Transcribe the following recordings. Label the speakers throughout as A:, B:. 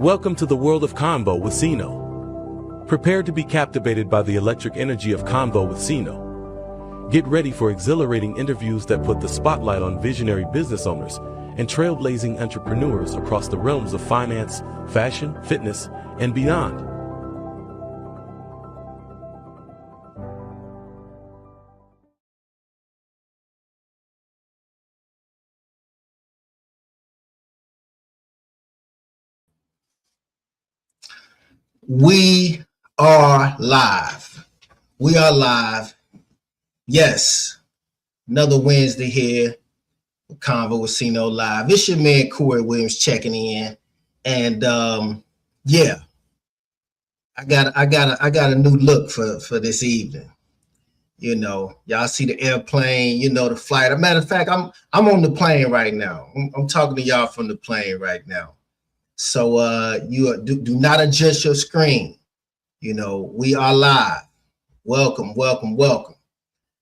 A: Welcome to the world of CONVO with CINO. Prepare to be captivated by the electric energy of CONVO with CINO. Get ready for exhilarating interviews that put the spotlight on visionary business owners and trailblazing entrepreneurs across the realms of finance, fashion, fitness, and beyond.
B: We are live. We are live. Yes, another Wednesday here. Convo with CINO live. It's your man Corey Williams checking in, and yeah, I got a new look for this evening. You know, y'all see the airplane. You know the flight. As a matter of fact, I'm on the plane right now. I'm talking to y'all from the plane right now. So you do not adjust your screen. You know, we are live. Welcome, welcome, welcome.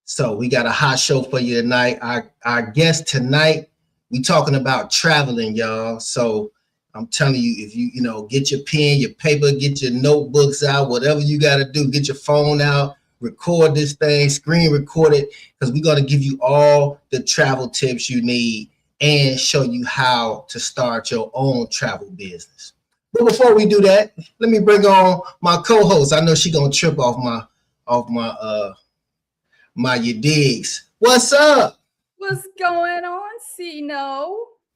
B: So we got a hot show for you tonight. Our guest tonight, we talking about traveling, y'all. So I'm telling you, if you get your pen, your paper, get your notebooks out, whatever you got to do, get your phone out, record this thing, screen record it, because we're going to give you all the travel tips you need and show you how to start your own travel business. But before we do that, let me bring on my co-host. I know she's gonna trip off my you digs. What's up?
C: What's going on, CINO?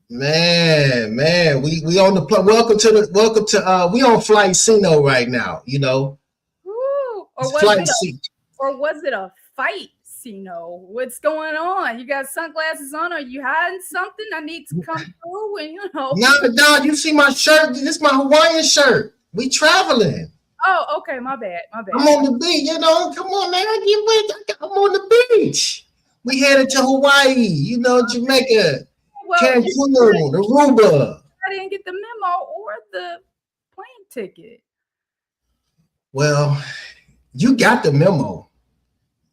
B: Man, we on the welcome to we on flight CINO right now, you know.
C: Ooh, or was it a fight? CINO, what's going on? You got sunglasses on? Are you hiding something? I need to come through and
B: No, you see my shirt? This is my Hawaiian shirt. We traveling.
C: Oh, okay, my bad.
B: I'm on the beach, come on, man. I'm on the beach. We headed to Hawaii, Jamaica, Cancun, Aruba.
C: I didn't get the memo or the plane ticket.
B: Well, you got the memo.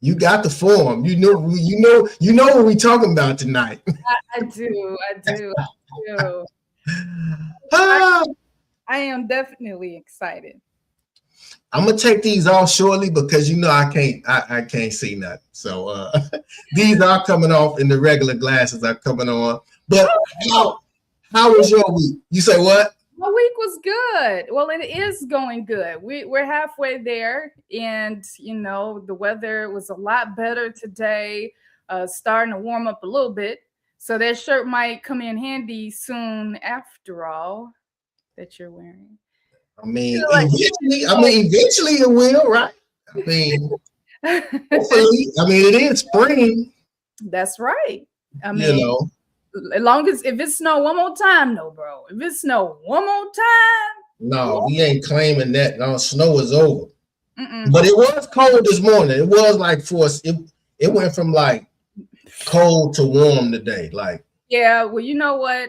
B: You got the form. You know what we talking about tonight.
C: I do.
B: I
C: am definitely excited.
B: I'm gonna take these off shortly because I can't see nothing. So these are coming off and the regular glasses are coming on. But how was your week? You say what?
C: My week was good. Well, it is going good. We're halfway there, and the weather was a lot better today. Starting to warm up a little bit, so that shirt might come in handy soon. After all, that you're wearing.
B: Eventually it will, right? Hopefully. It is spring.
C: That's right. As long as if it snow one more time, no, bro. If it snow one more time,
B: no, we ain't claiming that. No, snow is over. But it was cold this morning. It was like it went from like cold to warm today. Like,
C: yeah, well, you know what?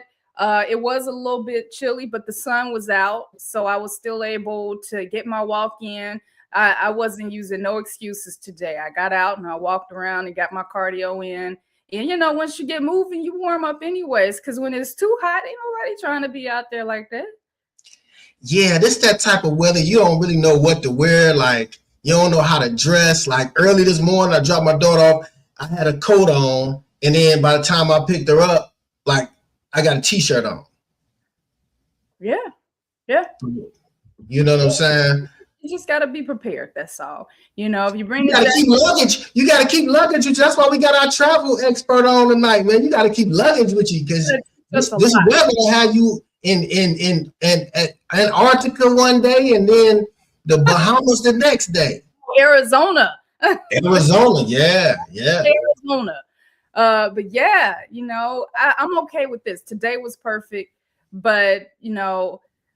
C: It was a little bit chilly, but the sun was out, so I was still able to get my walk in. I wasn't using no excuses today. I got out and I walked around and got my cardio in. And once you get moving, you warm up anyways, because when it's too hot, ain't nobody trying to be out there like that.
B: Yeah, this that type of weather. You don't really know what to wear. Like, you don't know how to dress. Like, early this morning, I dropped my daughter off. I had a coat on, and then by the time I picked her up, like, I got a t-shirt on.
C: Yeah.
B: You know what I'm saying?
C: You just got to be prepared. That's all. If you bring
B: you got to keep luggage. You got to keep luggage. That's why we got our travel expert on tonight, man. You got to keep luggage with you because this weather will have you in Antarctica one day and then the Bahamas the next day.
C: Arizona,
B: yeah.
C: Arizona. But yeah, I'm okay with this. Today was perfect, but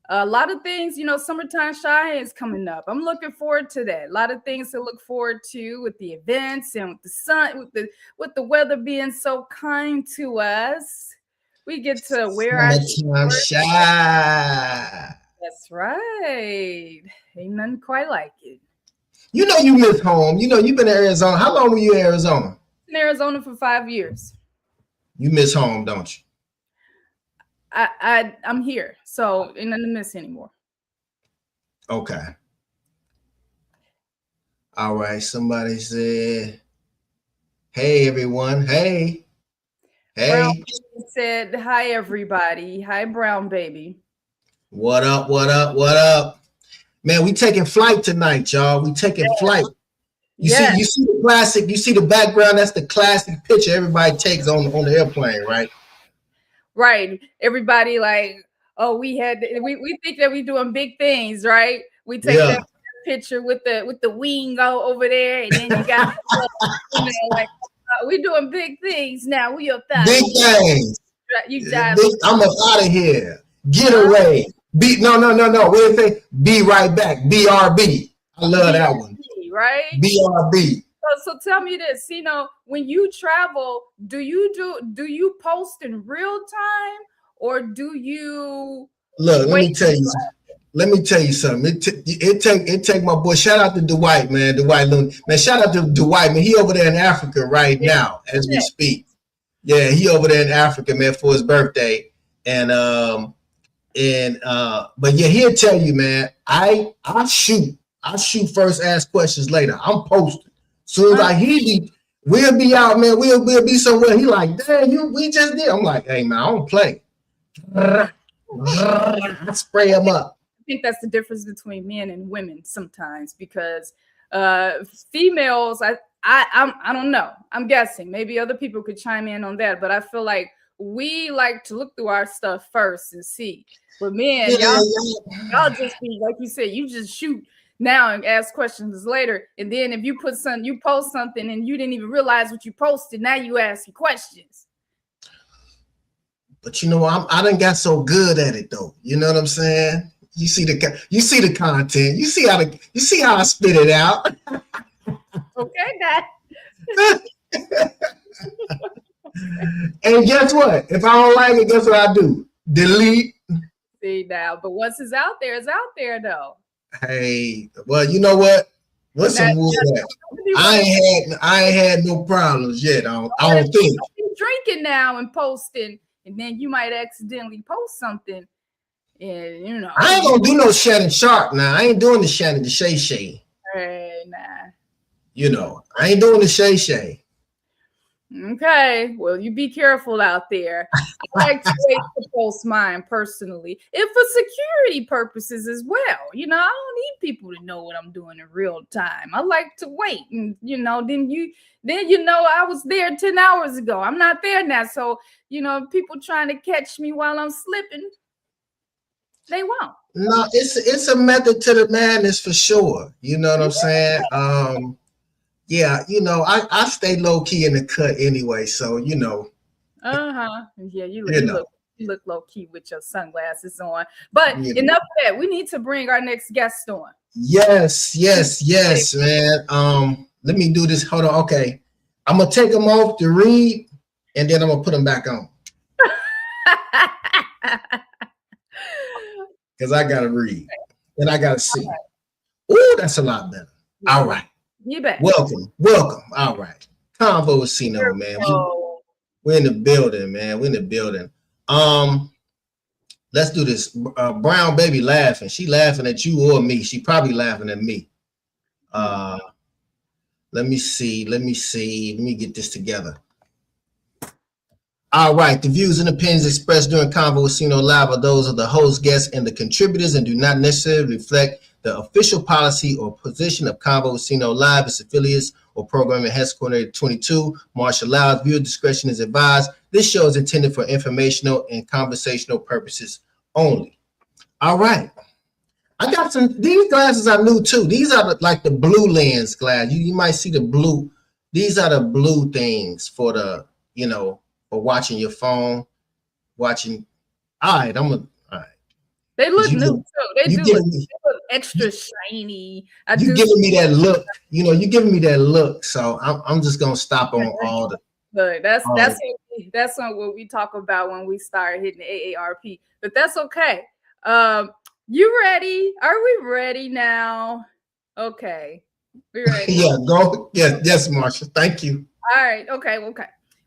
C: a lot of things, summertime shy is coming up. I'm looking forward to that. A lot of things to look forward to with the events and with the sun, with the weather being so kind to us. We get to wear our
B: shy.
C: That's right. Ain't nothing quite like it.
B: You miss home. You've been in Arizona. How long were you in Arizona?
C: In Arizona for 5 years.
B: You miss home, don't you?
C: I'm here, so ain't nothing to miss anymore.
B: Okay. All right. Somebody said, "Hey everyone. Hey,
C: Brown
B: hey.
C: Baby said, "Hi everybody. Hi Brown Baby."
B: What up? What up? What up? Man, we taking flight tonight, y'all. We taking flight.
C: Yeah,
B: You see the classic. You see the background. That's the classic picture everybody takes on the airplane, right?
C: right. Everybody like, oh, we think that we doing big things, right? We take
B: Yeah.
C: that picture with the wing over there, and then you got like, we doing big things now. We up out of
B: Big
C: here.
B: things.
C: You dive
B: I'm up out of here. Get
C: huh?
B: away. No. What did they say? Be right back. BRB. I love that one.
C: BRB, right?
B: BRB.
C: So tell me this, when you travel, do you post in real time or do you
B: Look,
C: wait?
B: let me tell you something. It take my boy. Shout out to Dwight, man. Dwight Looney. Man, shout out to Dwight, man. He over there in Africa right now as we speak. Yeah, he over there in Africa, man, for his birthday. And but yeah, he'll tell you, man, I shoot. I shoot first, ask questions later. I'm posting. Soon as we'll be out, man. We'll be somewhere. He like, damn, we just did. I'm like, hey man, I don't play. Spray him up.
C: I think that's the difference between men and women sometimes because females, I don't know. I'm guessing. Maybe other people could chime in on that, but I feel like we like to look through our stuff first and see. But men, y'all just be like you said, you just shoot now and ask questions later. And then if you post something and you didn't even realize what you posted, now you ask questions.
B: But you know, I done got so good at it though. You know what I'm saying? You see the content. You see how I spit it out.
C: Okay, Dad.
B: And guess what? If I don't like it, guess what I do? Delete.
C: See now, but once it's out there though.
B: Hey, well, you know what? What's some wood at? I ain't had no problems yet. I don't think.
C: Drinking now and posting, and then you might accidentally post something, and you know.
B: I ain't gonna do no Shannon Sharp now. I ain't doing the Shannon the Shay Shay.
C: Hey, nah.
B: You know, I ain't doing the Shay Shay.
C: Okay, well, you be careful out there. I like to wait to post mine personally, and for security purposes as well. You know, I don't need people to know what I'm doing in real time. I like to wait, and then I was there 10 hours ago. I'm not there now, so people trying to catch me while I'm slipping, they won't.
B: No, it's a method to the madness for sure. You know what I'm saying? Yeah, I stay low key in the cut anyway, so
C: Yeah, you look low key with your sunglasses on. But enough of that. We need to bring our next guest on.
B: Yes, man. Let me do this. Hold on. Okay, I'm gonna take them off to read, and then I'm gonna put them back on because I gotta read and I gotta see. Oh, that's a lot better. All right.
C: You bet.
B: Welcome. All right. CONVO with CINO, man. We're in the building, man. We're in the building. Let's do this. Brown Baby laughing. She laughing at you or me. She probably laughing at me. Let me see. Let me get this together. All right. The views and opinions expressed during CONVO with CINO Live are those of the host, guests, and the contributors and do not necessarily reflect the official policy or position of CONVO with CINO Live, its affiliates, or programming headquartered 22. Martial Loud. Viewer discretion is advised. This show is intended for informational and conversational purposes only. All right. I got these glasses are new too. These are like the blue lens glass. You might see the blue. These are the blue things for the, for watching your phone, watching. All right. All right.
C: They look new too. They look extra shiny.
B: You giving me that look. You giving me that look. So I'm just gonna stop on all the.
C: Good. That's what we talk about when we start hitting the AARP. But that's okay. You ready? Are we ready now? Okay. We ready?
B: Yeah. Go. Yes, Marsha. Thank you.
C: All right. Okay.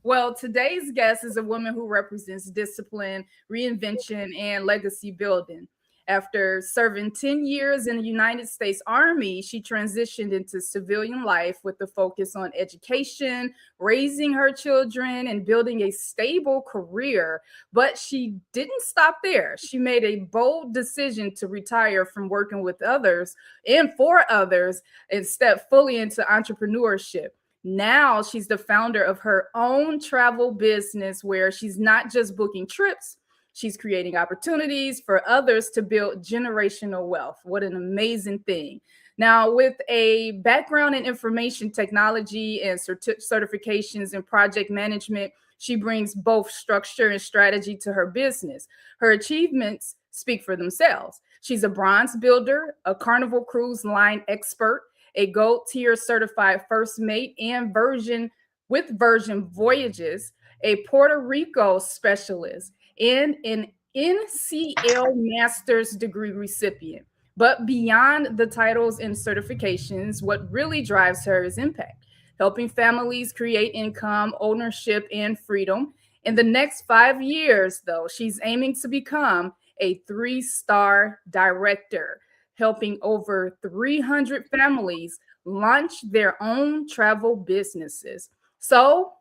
C: Well, today's guest is a woman who represents discipline, reinvention, and legacy building. After serving 10 years in the United States Army, she transitioned into civilian life with a focus on education, raising her children, and building a stable career. But she didn't stop there. She made a bold decision to retire from working with others and for others and step fully into entrepreneurship. Now she's the founder of her own travel business where she's not just booking trips, she's creating opportunities for others to build generational wealth. What an amazing thing. Now, with a background in information technology and certifications in project management, she brings both structure and strategy to her business. Her achievements speak for themselves. She's a bronze builder, a Carnival Cruise Line expert, a gold tier certified first mate and Virgin Voyages, a Puerto Rico specialist, and an NCL master's degree recipient. But beyond the titles and certifications, what really drives her is impact, helping families create income, ownership, and freedom. In the next 5 years, though, she's aiming to become a 3-star director, helping over 300 families launch their own travel businesses. So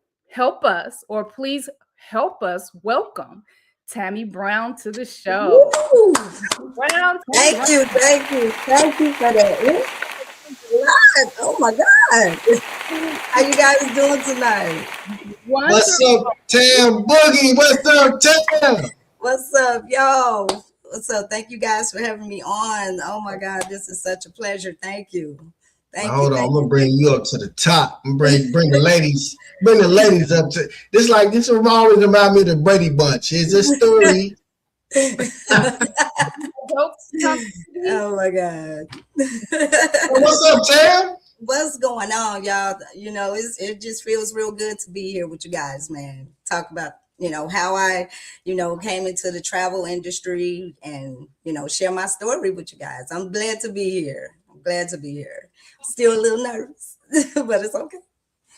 C: please help us welcome Tammie Brown to the show.
D: Woo!
C: Brown,
D: Thank you for that. Oh my God. How you guys doing tonight?
B: What's up, Tam Boogie? What's up, Tam?
D: What's up, y'all? What's up? Thank you guys for having me on. Oh my God, this is such a pleasure. Thank you.
B: Hold on, I'm gonna bring you up to the top. I'm bring the ladies, up to this. Like this will always remind me of the Brady Bunch. Is a story.
D: Oh my God.
B: What's up, Tam?
D: What's going on, y'all? You know, it just feels real good to be here with you guys, man. Talk about, how I, came into the travel industry and, share my story with you guys. I'm glad to be here. Still a little nervous, but it's okay.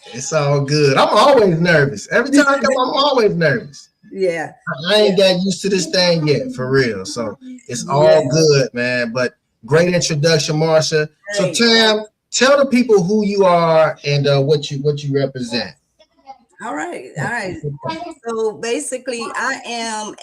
B: It's all good. I'm always nervous. Every time I come, I'm always nervous.
D: Yeah.
B: I ain't got used to this thing yet, for real. So it's all good, man. But great introduction, Marsha. So Tam, tell the people who you are and what you represent.
D: All right. So basically, I am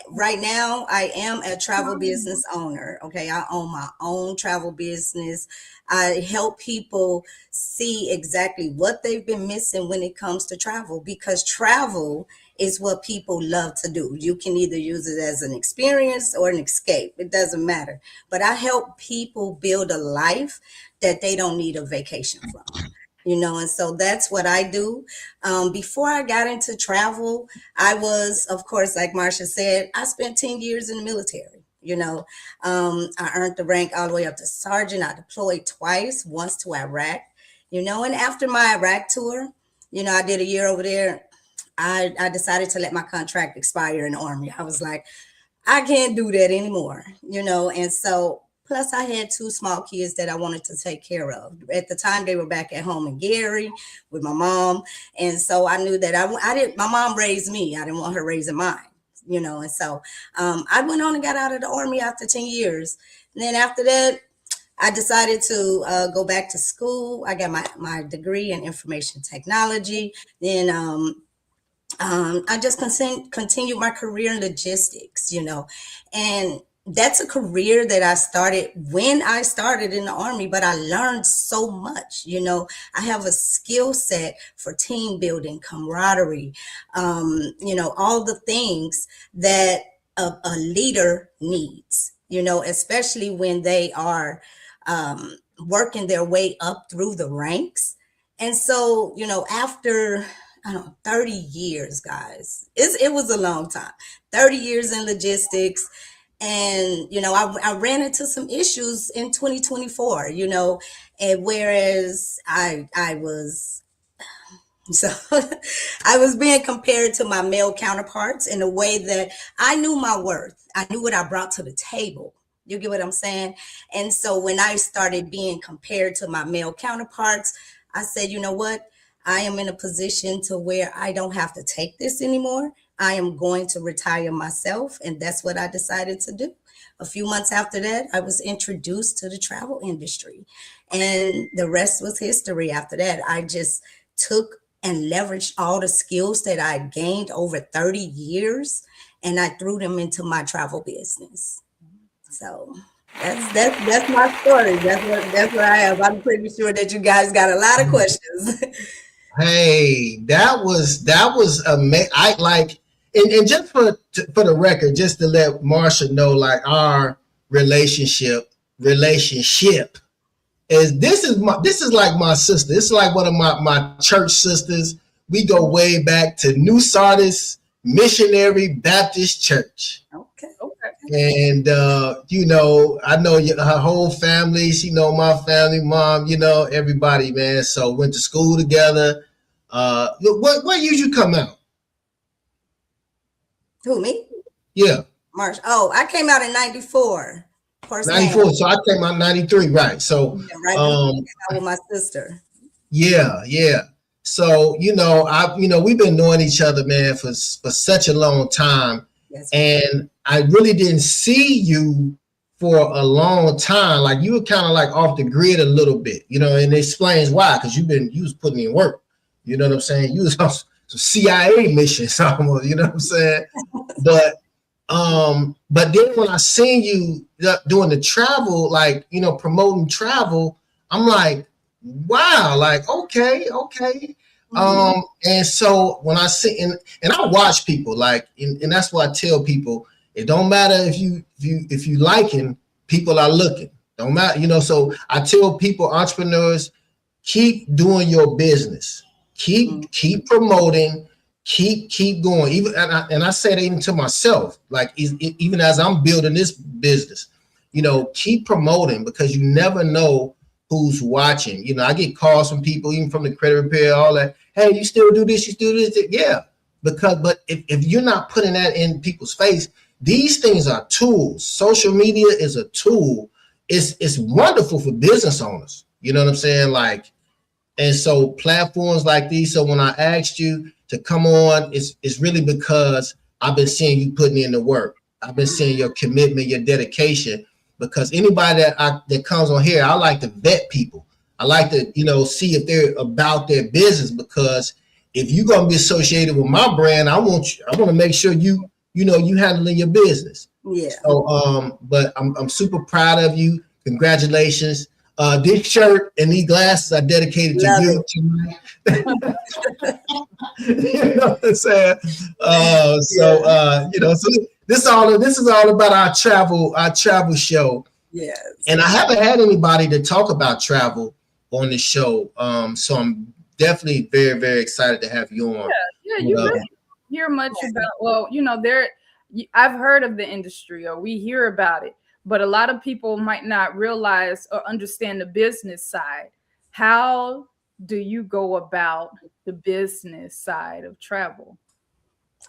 D: a travel business owner. Okay. I own my own travel business. I help people see exactly what they've been missing when it comes to travel, because travel is what people love to do. You can either use it as an experience or an escape. It doesn't matter. But I help people build a life that they don't need a vacation from. And so that's what I do. Before I got into travel, I was, of course, like Marsha said, I spent 10 years in the military. I earned the rank all the way up to sergeant. I deployed twice, once to Iraq, and after my Iraq tour, I did a year over there. I decided to let my contract expire in the Army. I was like, I can't do that anymore, and so plus, I had 2 small kids that I wanted to take care of. At the time, they were back at home in Gary with my mom. And so I knew that my mom raised me. I didn't want her raising mine, And so I went on and got out of the Army after 10 years. And then after that, I decided to go back to school. I got my degree in information technology. Then I just continued my career in logistics, and that's a career that I started when I started in the Army, but I learned so much. I have a skill set for team building, camaraderie, all the things that a leader needs, especially when they are working their way up through the ranks. And so, after 30 years, guys, it was a long time, 30 years in logistics. And, I ran into some issues in 2024, and whereas I was being compared to my male counterparts in a way that I knew my worth. I knew what I brought to the table. You get what I'm saying? And so when I started being compared to my male counterparts, I said, you know what? I am in a position to where I don't have to take this anymore, I am going to retire myself. And that's what I decided to do. A few months after that, I was introduced to the travel industry, and the rest was history. After that, I just took and leveraged all the skills that I gained over 30 years, and I threw them into my travel business. So that's my story. That's what I have. I'm pretty sure that you guys got a lot of questions.
B: Hey, that was amazing. I like, and just for the record, just to let Marsha know, like our relationship is this is like my sister. This is like one of my church sisters. We go way back to New Sardis Missionary Baptist Church.
D: Okay.
B: And you know, I know her whole family. She know my family, mom. You know, everybody, man. So went to school together. What year you come out?
D: Who, me?
B: Yeah,
D: March. Oh, I came out in 94.
B: 94. So I came out 93, right? So
D: yeah, right before I came out with my sister.
B: yeah. So we've been knowing each other, man, for such a long time,
D: Yes.
B: and I really didn't see you for a long time. Like you were kind of like off the grid a little bit, you know, and it explains why, because you was putting in work. You know what I'm saying? You was on some CIA missions almost, you know what I'm saying? But then when I seen you doing the travel, like, you know, promoting travel, I'm like, wow, like, okay.
D: Mm-hmm.
B: And so when I see, and I watch people, like, and that's what I tell people, it don't matter if you liking, people are looking. Don't matter, you know. So I tell people, entrepreneurs, keep doing your business. Keep promoting, keep going. Even and I say that even to myself, like even as I'm building this business, you know, keep promoting, because you never know who's watching. You know, I get calls from people, even from the credit repair, all that. Hey, you still do this? You still do this? Yeah, but if you're not putting that in people's face, these things are tools. Social media is a tool. It's wonderful for business owners. You know what I'm saying? Like. And so platforms like these, so when I asked you to come on, it's really because I've been seeing you putting in the work. I've been seeing your commitment, your dedication, because anybody that comes on here, I like to vet people. I like to, you know, see if they're about their business, because if you're going to be associated with my brand, I want to make sure you handling your business.
D: Yeah.
B: So, but I'm super proud of you. Congratulations. This shirt and these glasses are dedicated
D: Love
B: to you tonight. You know what I'm saying? So this is all about our travel show.
D: Yes.
B: And I haven't had anybody to talk about travel on the show. So I'm definitely very, very excited to have you on.
C: Yeah, you really hear much about, well, you know, I've heard of the industry, or we hear about it, but a lot of people might not realize or understand the business side. How do you go about the business side of travel?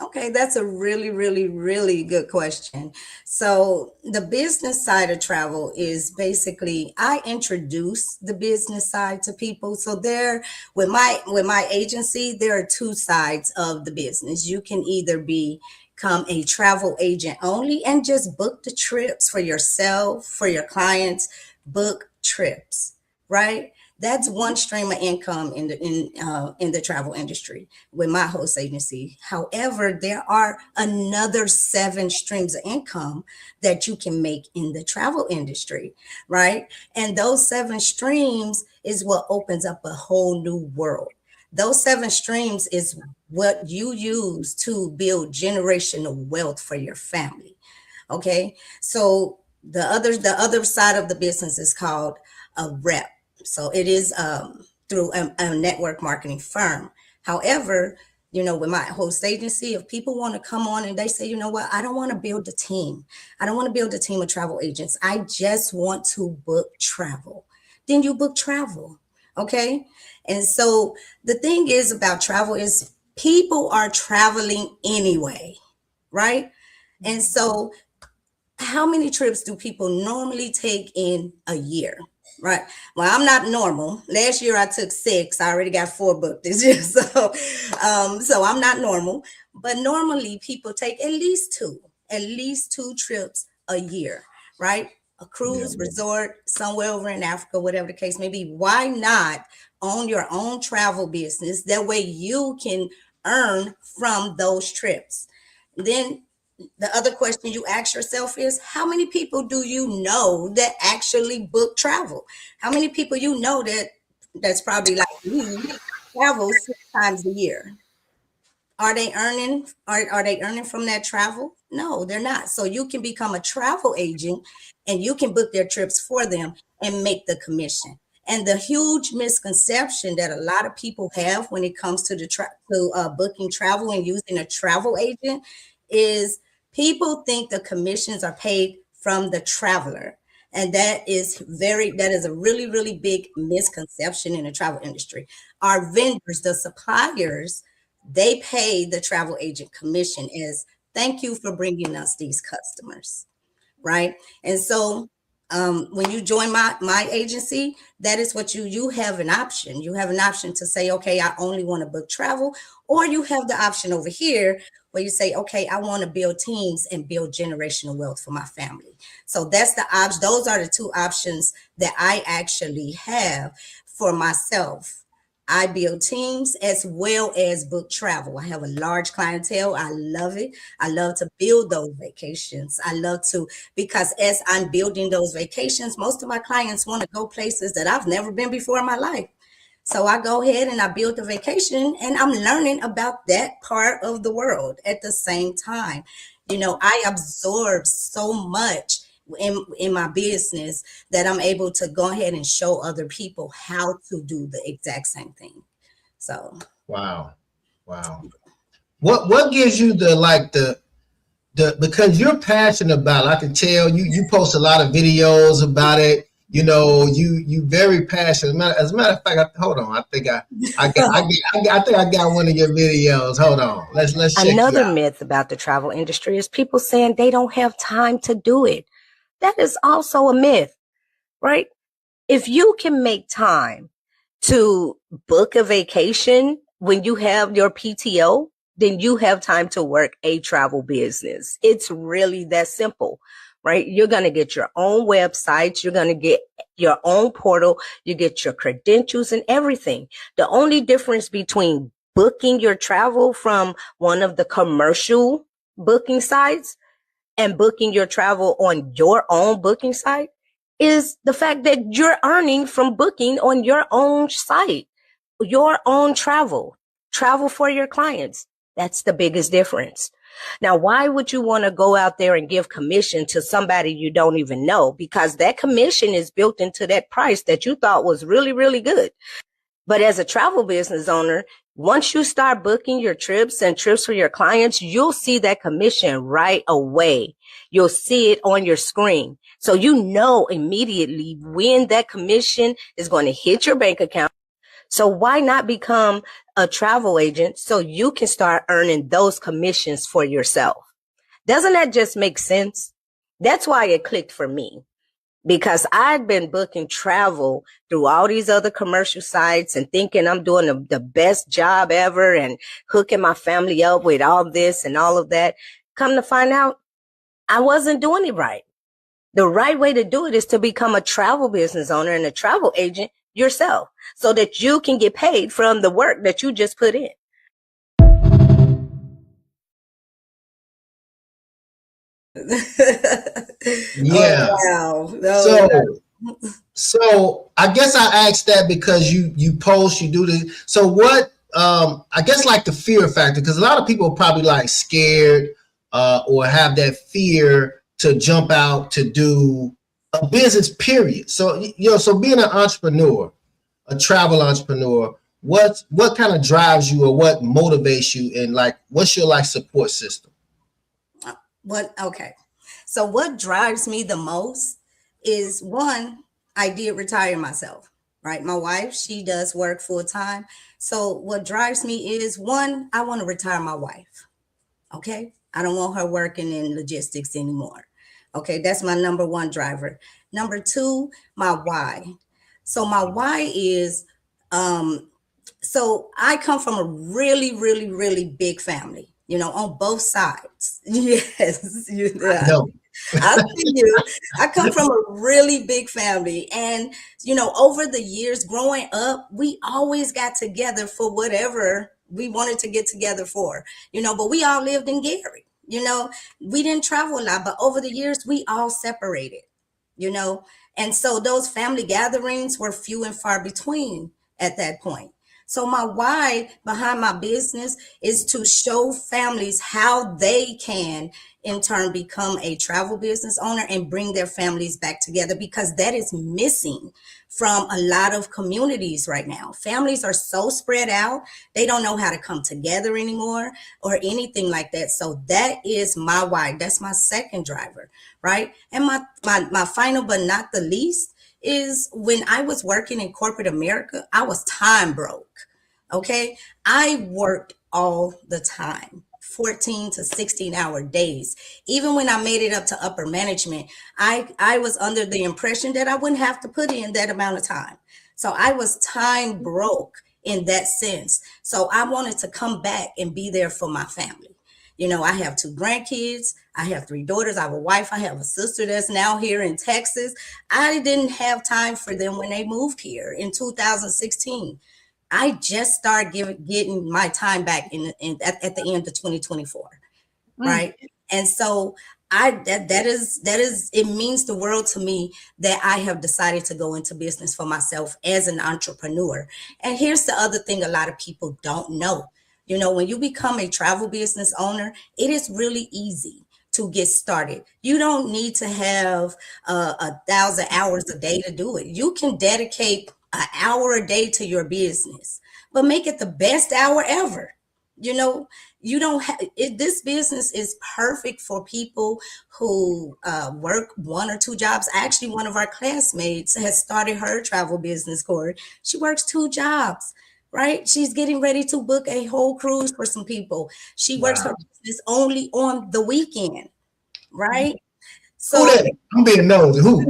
D: Okay, that's a really, really, really good question. So the business side of travel is basically I introduce the business side to people. So there, with my agency, there are two sides of the business. You can either become a travel agent only and just book the trips for yourself, for your clients, book trips, right? That's one stream of income in the travel industry with my host agency. However, there are another 7 streams of income that you can make in the travel industry, right? And those 7 streams is what opens up a whole new world. Those 7 streams is what you use to build generational wealth for your family. Okay, so the other side of the business is called a rep. So it is through a network marketing firm. However, you know, with my host agency, if people want to come on and they say, you know what, I don't want to build a team. I don't want to build a team of travel agents. I just want to book travel. Then you book travel. Okay. And so the thing is about travel is people are traveling anyway, right? And so how many trips do people normally take in a year? Right. Well, I'm not normal. Last year I took 6. I already got 4 booked this year. So I'm not normal. But normally people take at least two trips a year, right? A
B: Yeah.
D: cruise, resort, somewhere over in Africa, whatever the case may be. Why not own your own travel business? That way you can earn from those trips. Then the other question you ask yourself is, how many people do you know that actually book travel? How many people you know that's probably like me, travel 6 times a year? Are they earning? Are they earning from that travel? No, they're not. So you can become a travel agent and you can book their trips for them and make the commission. And the huge misconception that a lot of people have when it comes to booking travel and using a travel agent is people think the commissions are paid from the traveler. And that is a really, really big misconception in the travel industry. Our vendors, the suppliers, they pay the travel agent commission as thank you for bringing us these customers, right? And so when you join my agency, that is what you have an option. You have an option to say, okay, I only want to book travel, or you have the option over here where you say, okay, I want to build teams and build generational wealth for my family. So that's the option. Those are the two options that I actually have for myself. I build teams as well as book travel. I have a large clientele. I love it. I love to build those vacations. I love to, because as I'm building those vacations, most of my clients want to go places that I've never been before in my life. So I go ahead and I build a vacation and I'm learning about that part of the world at the same time. I absorb so much in my business that I'm able to go ahead and show other people how to do the exact same thing. So
B: Wow. Wow. What gives you the because you're passionate about it. I can tell you post a lot of videos about it. You very passionate. As a matter of fact, hold on. I think I got one of your videos. Hold on. Let's check you
E: Another
B: out.
E: myth about the travel industry is people saying they don't have time to do it. That is also a myth, right? If you can make time to book a vacation when you have your PTO, then you have time to work a travel business. It's really that simple, right? You're going to get your own website. You're going to get your own portal. You get your credentials and everything. The only difference between booking your travel from one of the commercial booking sites and booking your travel on your own booking site is the fact that you're earning from booking on your own site, your own travel for your clients. That's the biggest difference. Now, why would you want to go out there and give commission to somebody you don't even know? Because that commission is built into that price that you thought was really, really good. But as a travel business owner, once you start booking your trips and trips for your clients, you'll see that commission right away. You'll see it on your screen. So you know immediately when that commission is going to hit your bank account. So why not become a travel agent so you can start earning those commissions for yourself? Doesn't that just make sense? That's why it clicked for me. Because I'd been booking travel through all these other commercial sites and thinking I'm doing the best job ever and hooking my family up with all this and all of that. Come to find out, I wasn't doing it right. The right way to do it is to become a travel business owner and a travel agent yourself so that you can get paid from the work that you just put in.
B: Yeah.
D: Oh, wow.
B: So I guess I asked that because you post, you do this. So what? I guess like the fear factor, because a lot of people are probably like scared or have that fear to jump out to do a business. Period. So so being an entrepreneur, a travel entrepreneur, what kind of drives you or what motivates you, and like what's your like support system?
D: Okay. So what drives me the most is, one, I did retire myself, right? My wife, she does work full time. So what drives me is, one, I want to retire my wife. Okay. I don't want her working in logistics anymore. Okay. That's my number one driver. Number two, my why. So my why is, so I come from a really, really, really big family, on both sides. Yes,
B: I know.
D: I see you. I come from a really big family. And, over the years growing up, we always got together for whatever we wanted to get together for, but we all lived in Gary. We didn't travel a lot, but over the years, we all separated, you know, and so those family gatherings were few and far between at that point. So my why behind my business is to show families how they can in turn become a travel business owner and bring their families back together, because that is missing from a lot of communities right now. Families are so spread out, they don't know how to come together anymore or anything like that. So that is my why. That's my second driver, right? And my final but not the least is when I was working in corporate America, I was time broke. Okay. I worked all the time, 14 to 16-hour days. Even when I made it up to upper management, I was under the impression that I wouldn't have to put in that amount of time. So I was time broke in that sense. So I wanted to come back and be there for my family. I have 2 grandkids. I have 3 daughters. I have a wife. I have a sister that's now here in Texas. I didn't have time for them when they moved here in 2016. I just started getting my time back at the end of 2024, right? And so that is it means the world to me that I have decided to go into business for myself as an entrepreneur. And here's the other thing a lot of people don't know. When you become a travel business owner, it is really easy to get started. You don't need to have 1,000 hours a day to do it. You can dedicate an hour a day to your business, but make it the best hour ever. You don't have it. This business is perfect for people who work 1 or 2 jobs. Actually, one of our classmates has started her travel business, Corey. She works 2 jobs, right? She's getting ready to book a whole cruise for some people. She works her business only on the weekend, right?
B: Who
D: So
B: that? I'm being nosy. Who?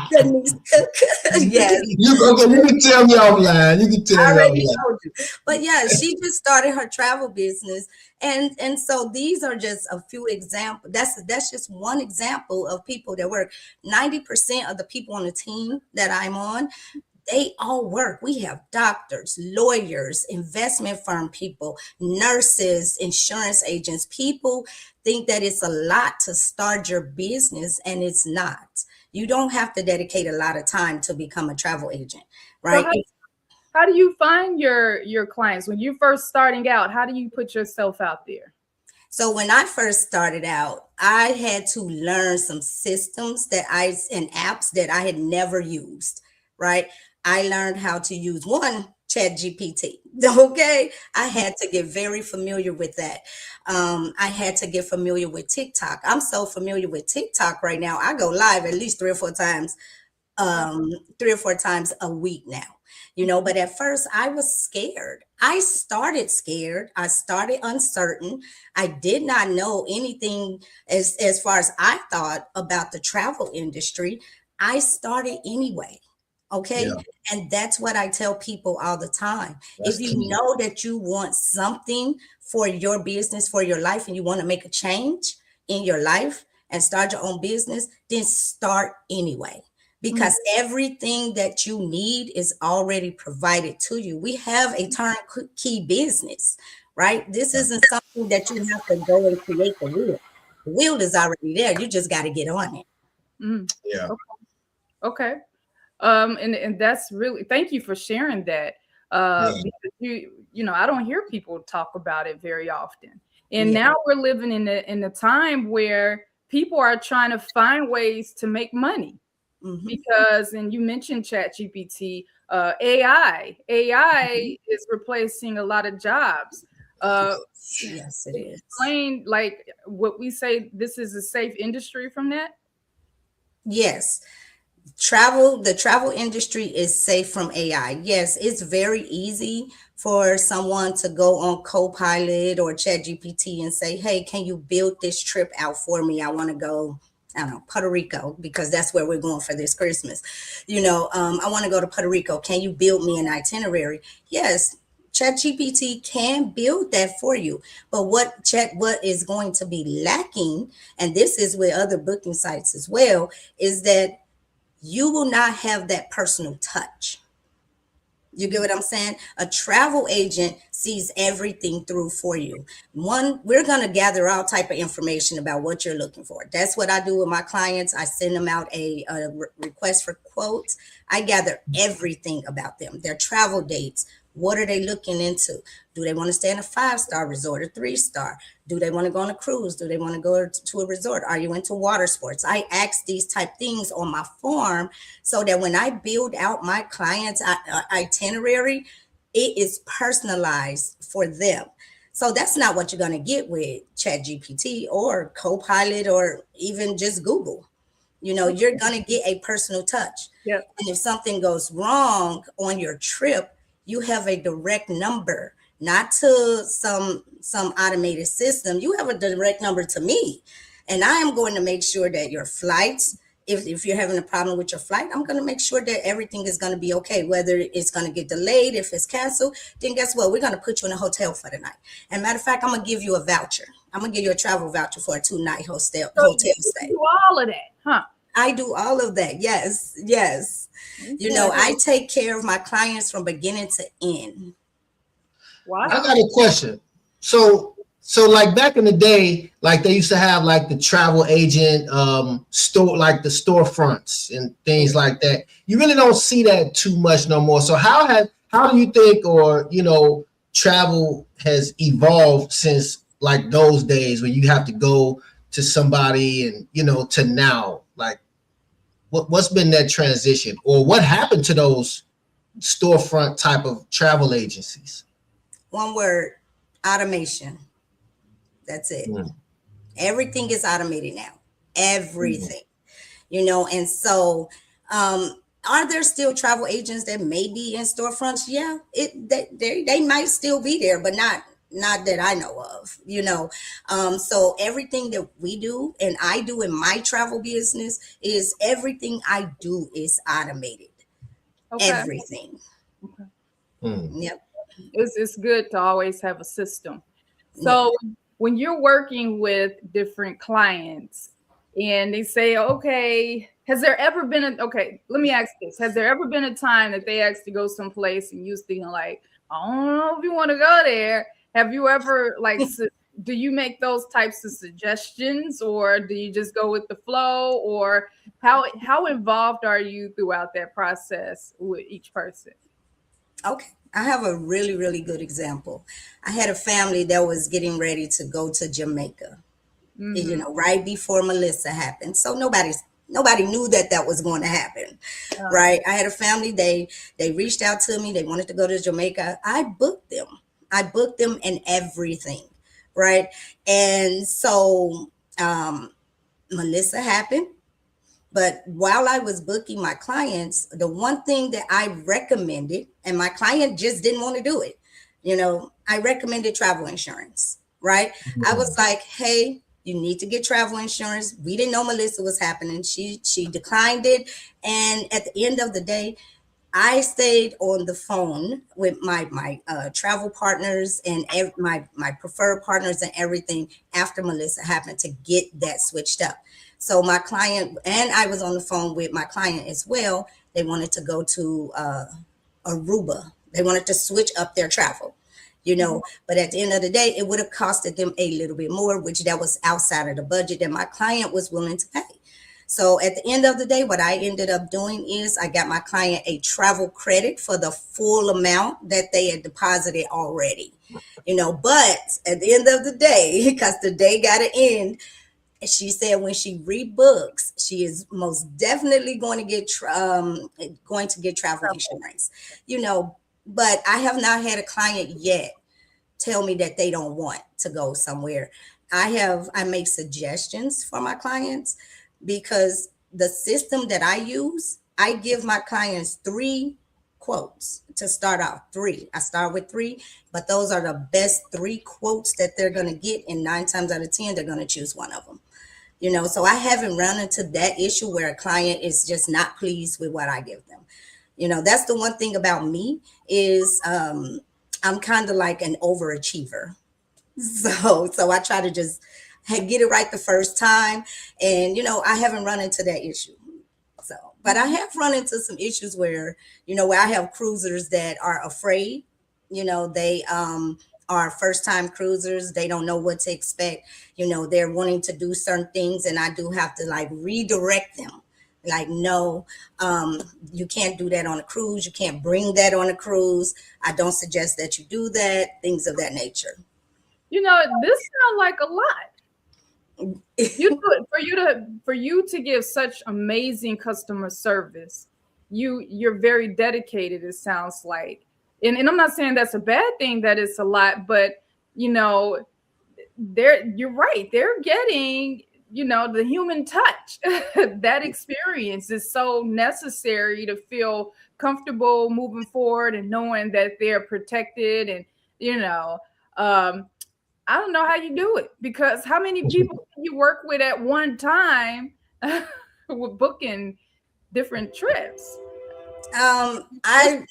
D: Denise Cook. Yes.
B: Okay, you can tell me offline. You can tell
D: I
B: me
D: already
B: offline.
D: told you. But yeah, she just started her travel business. And so these are just a few examples. That's just one example of people that work. 90% of the people on the team that I'm on, they all work. We have doctors, lawyers, investment firm people, nurses, insurance agents. People think that it's a lot to start your business, and it's not. You don't have to dedicate a lot of time to become a travel agent, right?
C: So how do you find your clients when you're first starting out? How do you put yourself out there?
D: So when I first started out, I had to learn some systems and apps that I had never used, right? I learned how to use one, ChatGPT. Okay. I had to get very familiar with that. I had to get familiar with TikTok. I'm so familiar with TikTok right now. I go live at least 3 or 4 times a week now. But at first I was scared. I started scared. I started uncertain. I did not know anything as far as I thought about the travel industry. I started anyway. Okay.
B: Yeah,
D: And that's what I tell people all the time.
B: that's
D: If you
B: key.
D: know that you want something for your business, for your life, and you want to make a change in your life and start your own business, then start anyway, because everything that you need is already provided to you. We have a turnkey business, right? This isn't something that you have to go and create the wheel. The wheel is already there. You just got to get on it.
C: Mm.
B: Yeah,
C: Okay. And that's really, thank you for sharing that.
B: yeah,
C: Because I don't hear people talk about it very often. And
D: Yeah.
C: now we're living in a time where people are trying to find ways to make money
D: Mhm.
C: because, and you mentioned ChatGPT, AI is replacing a lot of jobs.
D: Yes, it is.
C: Explain like what we say, this is a safe industry from that.
D: Yes. The travel industry is safe from AI. Yes, it's very easy for someone to go on Copilot or ChatGPT and say, hey, can you build this trip out for me? I want to go I don't know, Puerto Rico, because that's where we're going for this Christmas. I want to go to Puerto Rico. Can you build me an itinerary? Yes, ChatGPT can build that for you. But what is going to be lacking, and this is with other booking sites as well, is that you will not have that personal touch. You get what I'm saying? A travel agent sees everything through for you. One, we're going to gather all type of information about what you're looking for. That's what I do with my clients. I send them out a request for quotes. I gather everything about them, their travel dates. What are they looking into? Do they want to stay in a 5-star resort or 3-star? Do they want to go on a cruise? Do they want to go to a resort? Are you into water sports? I ask these type things on my form so that when I build out my client's itinerary, it is personalized for them. So that's not what you're going to get with ChatGPT or Copilot or even just Google. You're going to get a personal touch.
C: Yep.
D: And if something goes wrong on your trip, you have a direct number, not to some automated system. You have a direct number to me. And I am going to make sure that your flights, if you're having a problem with your flight, I'm going to make sure that everything is going to be okay. Whether it's going to get delayed, if it's canceled, then guess what? We're going to put you in a hotel for the night. And matter of fact, I'm going to give you a voucher. I'm going to give you a travel voucher for a 2-night hotel stay.
C: Do all of that, huh?
D: I do all of that. Yes. Okay. I take care of my clients from beginning to end.
C: Wow.
B: I got a question. So like back in the day, like they used to have like the travel agent store, like the storefronts and things like that. You really don't see that too much no more. So how do you think, or travel has evolved since like those days when you have to go to somebody and to now? Like what's been that transition, or what happened to those storefront type of travel agencies?
D: One word: automation. That's it. Everything is automated now. Everything. And so are there still travel agents that may be in storefronts? Yeah, they might still be there, but not that I know of. So everything that we do and I do in my travel business is everything I do is automated.
C: Okay.
D: Everything.
C: Okay.
D: Yep.
C: It's good to always have a system. So when you're working with different clients and they say, okay, let me ask this. Has there ever been a time that they asked to go someplace and you was thinking like, I don't know if you want to go there? Have you ever do you make those types of suggestions, or do you just go with the flow, or how involved are you throughout that process with each person?
D: Okay. I have a really, really good example. I had a family that was getting ready to go to Jamaica, right before Melissa happened. So nobody knew that was going to happen, right? I had a family, they reached out to me. They wanted to go to Jamaica. I booked them and everything, right? And so Melissa happened. But while I was booking my clients, the one thing that I recommended, and my client just didn't want to do it, I recommended travel insurance, right? I was like, hey, you need to get travel insurance. We didn't know Melissa was happening. She declined it. And at the end of the day, I stayed on the phone with my travel partners and my preferred partners and everything after Melissa happened to get that switched up. So my client, and I was on the phone with my client as well. They wanted to go to Aruba. They wanted to switch up their travel, but at the end of the day, it would have costed them a little bit more, which that was outside of the budget that my client was willing to pay. So at the end of the day, what I ended up doing is I got my client a travel credit for the full amount that they had deposited already, but at the end of the day, because the day got to end, she said when she rebooks, she is most definitely going to get travel insurance, but I have not had a client yet tell me that they don't want to go somewhere. I make suggestions for my clients because the system that I use, I give my clients 3 quotes to start off. 3. I start with 3, but those are the best 3 quotes that they're going to get. And 9 times out of 10, they're going to choose one of them. You know, so I haven't run into that issue where a client is just not pleased with what I give them. You know, that's the one thing about me is I'm kind of like an overachiever. So I try to just get it right the first time. And, you know, I haven't run into that issue. So, but I have run into some issues where, you know, where I have cruisers that are afraid, you know, they are first time cruisers. They don't know what to expect. You know, they're wanting to do certain things and I do have to like redirect them. Like, no, you can't do that on a cruise. You can't bring that on a cruise. I don't suggest that you do that, things of that nature.
C: You know, this sounds like a lot. You do it for you to give such amazing customer service. You're very dedicated, it sounds like. And I'm not saying that's a bad thing that it's a lot, but you know, you're right. They're getting, you know, the human touch. That experience is so necessary to feel comfortable moving forward and knowing that they're protected and, you know, I don't know how you do it because how many people can you work with at one time with booking different trips?
D: I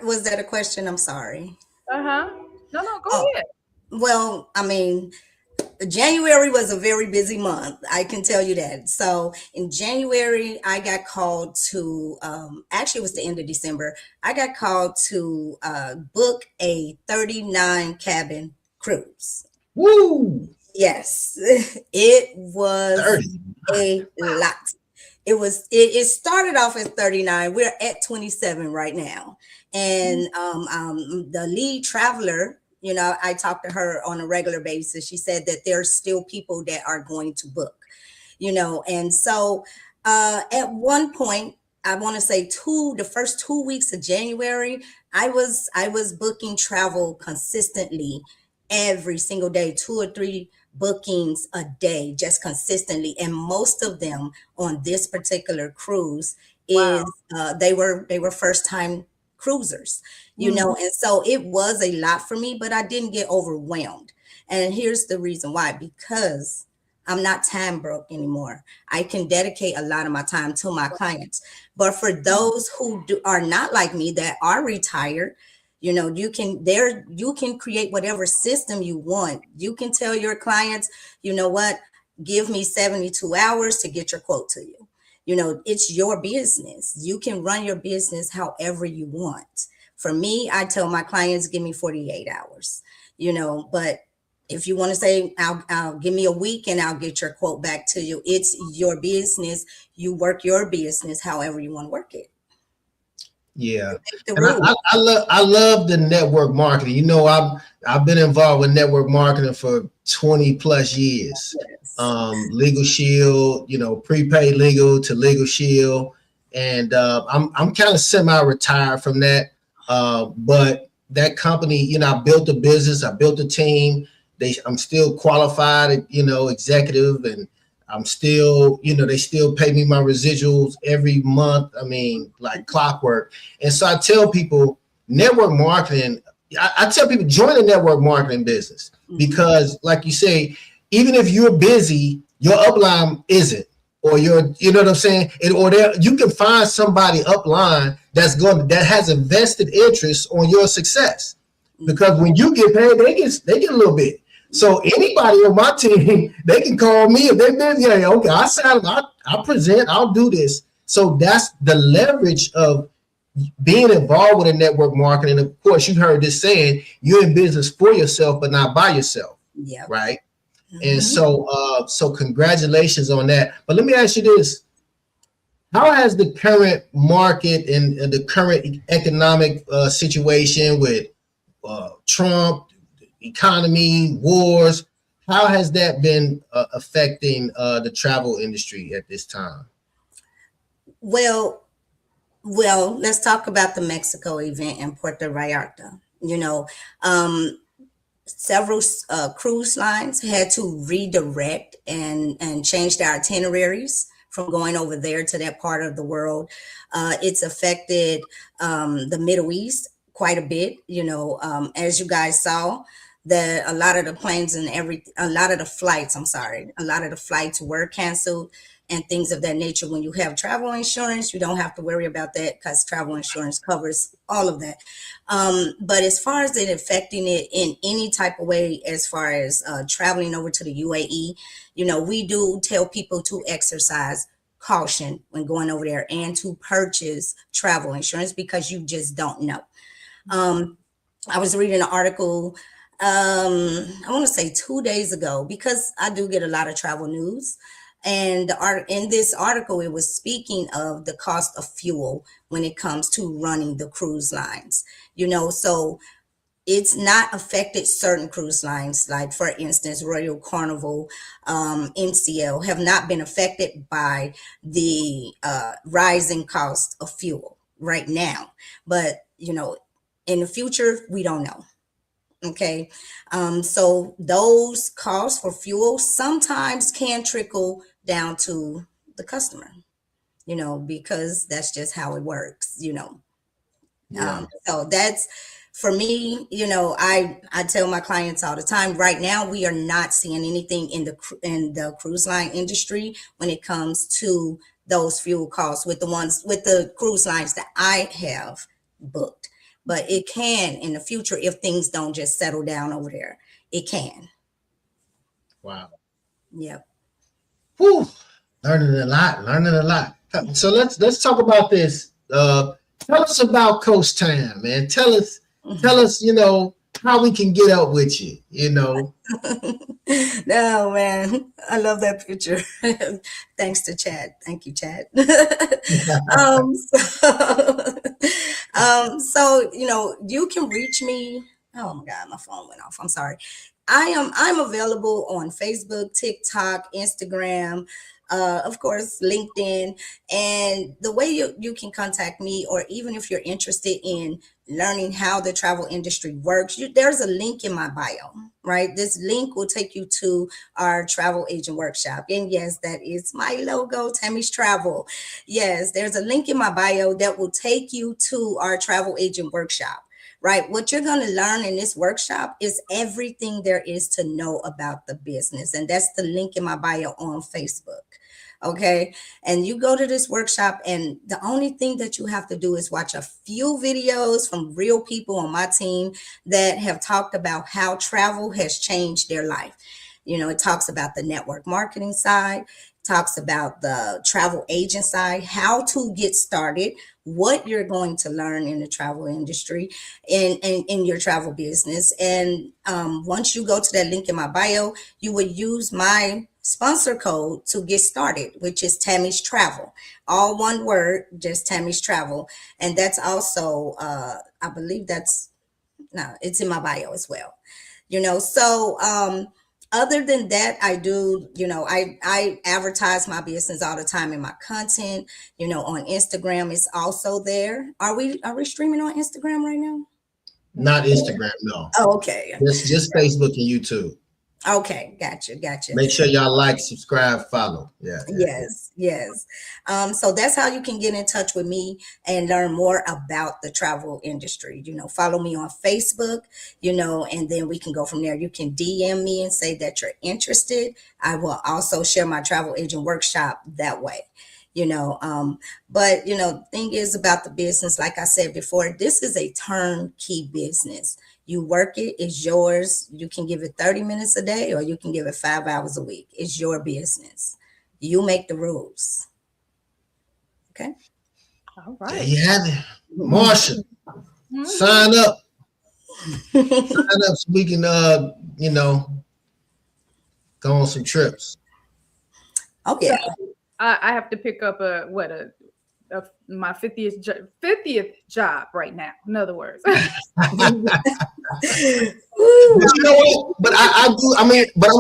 D: was that a question? I'm sorry.
C: Uh-huh. No, go
D: Oh,
C: ahead.
D: well, I mean, January was a very busy month. I can tell you that. So in January, I got called to, actually, it was the end of December. I got called to book a 39 cabin cruise.
B: Woo!
D: Yes, it was
B: 30.
D: a lot. It started off at 39. We're at 27 right now. And the lead traveler, you know, I talk to her on a regular basis. She said that there's still people that are going to book, you know. And so at one point, I want to say the first 2 weeks of January, I was booking travel consistently every single day, 2 or 3 bookings a day, just consistently. And most of them on this particular cruise is they were first time cruisers, you know, and so it was a lot for me, but I didn't get overwhelmed. And here's the reason why, because I'm not time broke anymore. I can dedicate a lot of my time to my clients. But for those who are not like me, that are retired, you know, you can create whatever system you want. You can tell your clients, you know what, give me 72 hours to get your quote to you. You know, it's your business. You can run your business however you want. For me, I tell my clients, give me 48 hours, you know, but if you want to say, I'll give me a week and I'll get your quote back to you. It's your business. You work your business however you want to work it.
B: Yeah, and I love the network marketing. You know, I've been involved with network marketing for 20 plus years.
D: Yes.
B: Legal Shield, you know, prepaid legal to Legal Shield, and I'm kind of semi-retired from that. But that company, you know, I built a business, I built a team. I'm still qualified, you know, executive, and I'm still, you know, they still pay me my residuals every month. I mean, like clockwork. And so I tell people, network marketing, I tell people join the network marketing business because, like you say, even if you're busy, your upline isn't, or you know what I'm saying? You can find somebody upline that has a vested interest on your success, because when you get paid, they get a little bit. So anybody on my team, they can call me if they're busy. Hey, okay, I present, I'll do this. So that's the leverage of being involved with a network marketing. Of course, you heard this saying, you're in business for yourself, but not by yourself.
D: Yeah.
B: Right. And so congratulations on that. But let me ask you this. How has the current market and the current economic situation with Trump, economy, wars, how has that been affecting the travel industry at this time?
D: Well, let's talk about the Mexico event in Puerto Vallarta. You know, several cruise lines had to redirect and change their itineraries from going over there to that part of the world. It's affected the Middle East quite a bit. You know, as you guys saw, that a lot of the planes and a lot of the flights, a lot of the flights were canceled and things of that nature. When you have travel insurance, you don't have to worry about that because travel insurance covers all of that. But as far as it affecting it in any type of way, as far as traveling over to the UAE, we do tell people to exercise caution when going over there and to purchase travel insurance because you just don't know. I was reading an article, I want to say 2 days ago, because I do get a lot of travel news. And in this article, it was speaking of the cost of fuel when it comes to running the cruise lines. So it's not affected certain cruise lines, like for instance, Royal Carnival, NCL, have not been affected by the rising cost of fuel right now. But in the future, we don't know. Okay. So those costs for fuel sometimes can trickle down to the customer, because that's just how it works, so that's, for me, I tell my clients all the time, right now, we are not seeing anything in the cruise line industry when it comes to those fuel costs with the cruise lines that I have booked. But it can in the future if things don't just settle down over there. It can.
B: Wow.
D: Yep.
B: Whew. Learning a lot. So let's talk about this. Tell us about Coach Tam, man. Tell us, how we can get up with you,
D: No, man, I love that picture. Thanks to Chad. Thank you, Chad. So you can reach me. Oh my God, my phone went off. I'm sorry. I'm available on Facebook, TikTok, Instagram, of course, LinkedIn. And the way you can contact me, or even if you're interested in learning how the travel industry works, there's a link in my bio, right? This link will take you to our travel agent workshop. And yes, that is my logo, Tammie's Travel. Yes, there's a link in my bio that will take you to our travel agent workshop. Right. What you're going to learn in this workshop is everything there is to know about the business. And that's the link in my bio on Facebook. Okay. And you go to this workshop, and the only thing that you have to do is watch a few videos from real people on my team that have talked about how travel has changed their life. It talks about the network marketing side, talks about the travel agent side, how to get started, what you're going to learn in the travel industry and in your travel business. And once you go to that link in my bio, you would use my sponsor code to get started, which is Tammie's Travel. All one word, just Tammie's Travel. And that's also, I believe it's in my bio as well. So other than that, I do, I advertise my business all the time in my content, on Instagram. It's also there. Are we streaming on Instagram right now?
B: Not Instagram, no.
D: Oh, okay.
B: Just Facebook and YouTube.
D: Okay, gotcha.
B: Make sure y'all like, subscribe, follow. Yeah.
D: Yes. So that's how you can get in touch with me and learn more about the travel industry. Follow me on Facebook, and then we can go from there. You can DM me and say that you're interested. I will also share my travel agent workshop that way. But thing is about the business, like I said before, this is a turnkey business. You work it, it's yours. You can give it 30 minutes a day, or you can give it 5 hours a week. It's your business. You make the rules. Okay.
C: All right.
B: There you have it. Marsha, sign up. Sign up so we can, go on some trips.
D: Oh, yeah.
C: So I have to pick up my 50th job right now. In other words.
B: But you know what? But I do. I mean, but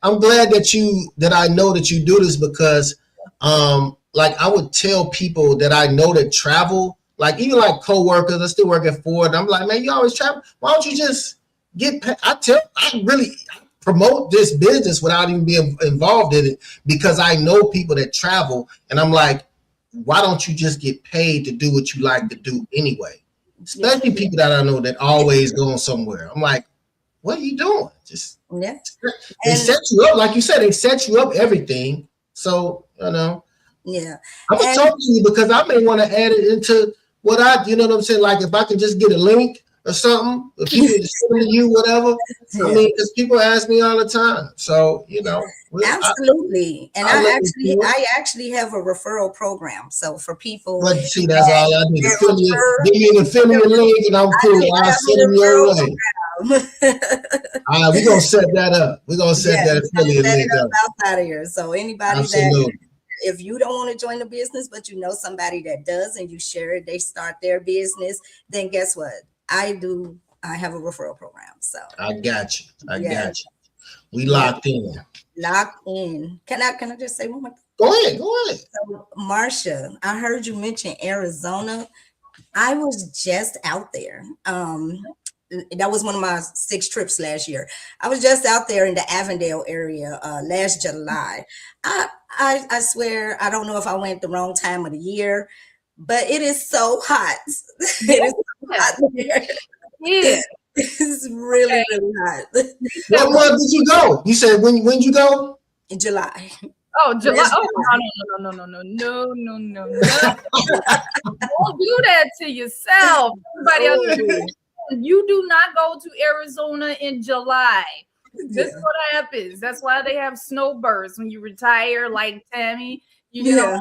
B: I'm glad that I know that you do this, because, like, I would tell people that I know that travel, like even like coworkers, I still work at Ford, and I'm like, man, you always travel. Why don't you just get paid? I really promote this business without even being involved in it, because I know people that travel, and I'm like, why don't you just get paid to do what you like to do anyway? Especially people that I know that always going somewhere. I'm like, what are you doing? Just
D: Yeah.
B: they
D: And
B: set you up, like you said, they set you up everything. So,
D: yeah.
B: I'm gonna
D: And
B: talk to you because I may want to add it into what you know what I'm saying? Like if I can just get a link or something, if people just send to you, whatever. I
D: yeah.
B: mean, because people ask me all the time. So,
D: Absolutely. And
B: I look into it.
D: I actually have a referral program. So for people
B: But see, that's all I need.
D: that
B: Affiliate,
D: refer,
B: give me an affiliate link and I'm cool.
D: I
B: I'll
D: have
B: send
D: a
B: them your
D: referral
B: way.
D: program.
B: All right, we're gonna set that up. We're gonna set
D: Yeah,
B: that
D: we're gonna
B: affiliate
D: set
B: link
D: it up
B: up.
D: outside of here. So anybody that,
B: Absolutely.
D: if you don't want to join the business, but you know somebody that does and you share it, they start their business, then guess what? I have a referral program. So
B: I got you. I
D: yeah,
B: got you. We
D: yeah,
B: locked in.
D: locked in. Can I just say one more thing?
B: Go ahead. Go ahead.
D: So, Marsha, I heard you mention Arizona. I was just out there. That was one of my 6 trips last year. I was just out there in the Avondale area last July. I swear I don't know if I went the wrong time of the year, but it is so hot. It is so hot there.
C: Yeah.
D: It's really,
C: Okay.
D: really hot.
B: What month did you go? You said when did you go?
D: In July.
C: Oh, July.
D: Last
C: Oh,
D: July.
C: no. Don't do that to yourself. Everybody else, you do not go to Arizona in July. This is what happens. That's why they have snowbirds when you retire, like Tammie. You get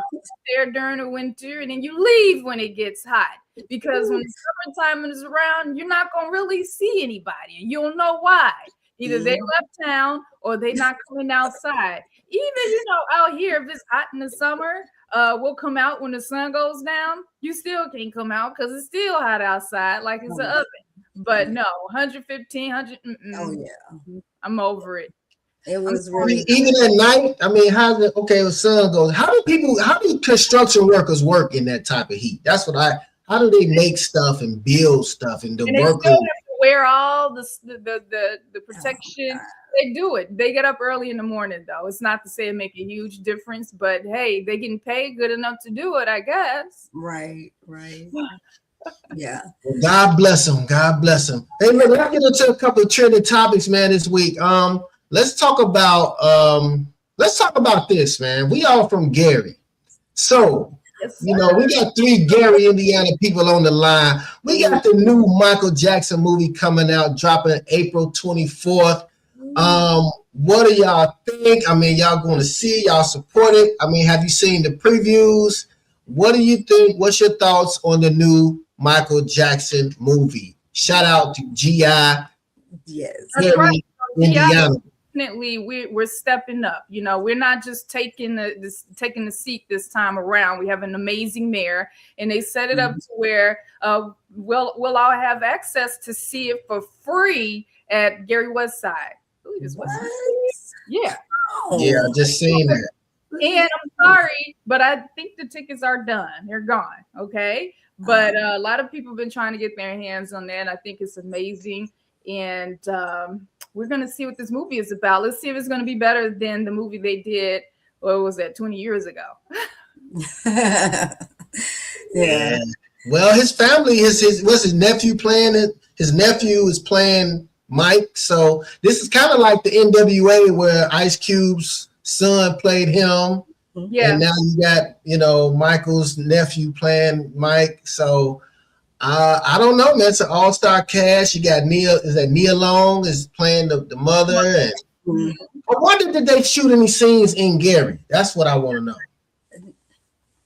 C: there during the winter and then you leave when it gets hot. Because when the summertime is around, you're not gonna really see anybody, and you don't know why. Either they left town or they not coming outside. Even out here, if it's hot in the summer, we'll come out when the sun goes down. You still can't come out because it's still hot outside, like it's an oven. But no, 115, 100.
D: Oh yeah,
C: I'm over it.
D: it was really
B: Even at night. I mean, how's it? Okay, the sun goes. How do construction workers work in that type of heat? That's what How do they make stuff and build stuff and the
C: and they
B: workers?
C: still have to wear all the protection. They do it. They get up early in the morning, though. It's not to say it make a huge difference, but hey, they getting paid good enough to do it, I guess.
D: Right. Yeah.
B: Well, God bless them. God bless them. Hey, man, let's get into a couple of trending topics, man, this week. Let's talk about this, man. We all from Gary. So, we got 3 Gary, Indiana people on the line. We got the new Michael Jackson movie coming out, dropping April 24th. What do y'all think? I mean, y'all going to see, y'all support it? I mean, have you seen the previews? What do you think? What's your thoughts on the new Michael Jackson movie? Shout out to GI.
D: Yes.
B: Gary, Indiana.
C: Definitely, we're stepping up. We're not just taking the seat this time around. We have an amazing mayor, and they set it up to where we'll all have access to see it for free at Gary Westside. I believe it's Westside. Yeah.
B: Yeah, I just seen that.
C: And I'm sorry, but I think the tickets are done. They're gone. Okay. But a lot of people have been trying to get their hands on that. I think it's amazing. And we're going to see what this movie is about. Let's see if it's going to be better than the movie they did, what was that, 20 years ago?
B: Yeah. Well, his family, what's his nephew playing it? His nephew is playing Mike. So this is kind of like the NWA where Ice Cube's son played him. Yeah. And now you got, Michael's nephew playing Mike. So I don't know, man. It's an all-star cast. You got Nia Long is playing the mother. And I wonder, did they shoot any scenes in Gary? That's what I want to know.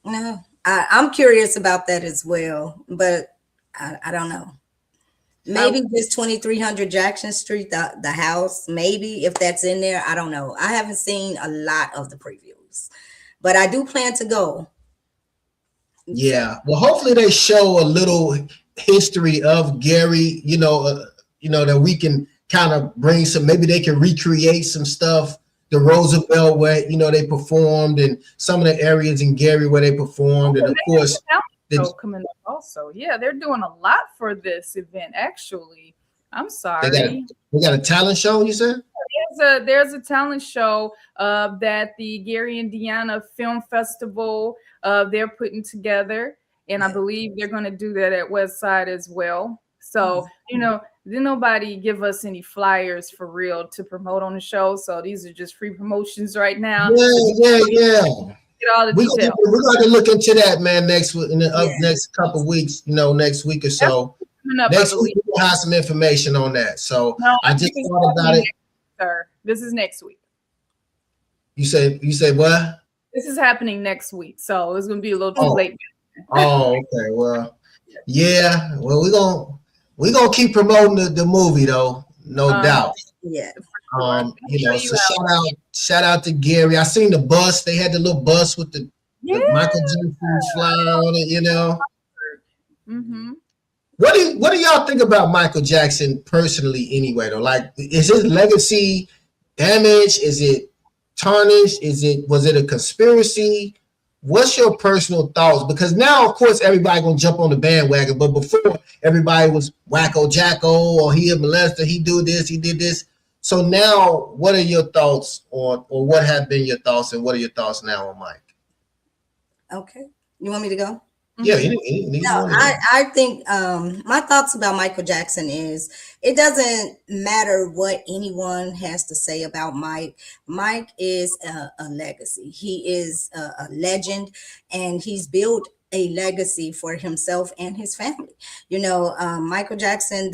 D: No, I'm curious about that as well, but I don't know. Maybe just 2300 Jackson Street, the house, maybe if that's in there. I don't know. I haven't seen a lot of the previews, but I do plan to go.
B: Yeah. Well, hopefully they show a little history of Gary, that we can kind of bring maybe they can recreate some stuff. The Roosevelt where, they performed and some of the areas in Gary where they performed. And of course,
C: coming up also. Yeah, they're doing a lot for this event, actually. I'm sorry.
B: They got a talent show, you said?
C: There's a talent show that the Gary, Indiana Film Festival they're putting together, and I believe they're going to do that at Westside as well. So, didn't nobody give us any flyers for real to promote on the show. So these are just free promotions right now.
B: Yeah.
C: Get all the details.
B: We're going to look into that, man, next couple of weeks, next week or so. Next week, we'll have some information on that. So I just thought about it.
C: Sir, this is next week.
B: You said what?
C: This is happening next week. So it's going to be a little too late.
B: Oh, okay. Well, yeah. Well, we're gonna keep promoting the movie though, no doubt.
D: Yeah.
B: So shout out to Gary. I seen the bus. They had the little bus with the Michael Jackson fly on it.
C: Mm-hmm.
B: What do y'all think about Michael Jackson personally anyway though? Like, is his legacy damaged? Is it tarnished? Was it a conspiracy? What's your personal thoughts? Because now, of course, everybody gonna jump on the bandwagon. But before, everybody was wacko jacko, or he a molester, he do this, he did this. So now, what are your thoughts on, or what have been your thoughts, and what are your thoughts now on Mike?
D: Okay, you want me to go?
B: Yeah,
D: I think my thoughts about Michael Jackson is it doesn't matter what anyone has to say about Mike. Mike is a legacy. He is a legend, and he's built a legacy for himself and his family. Michael Jackson,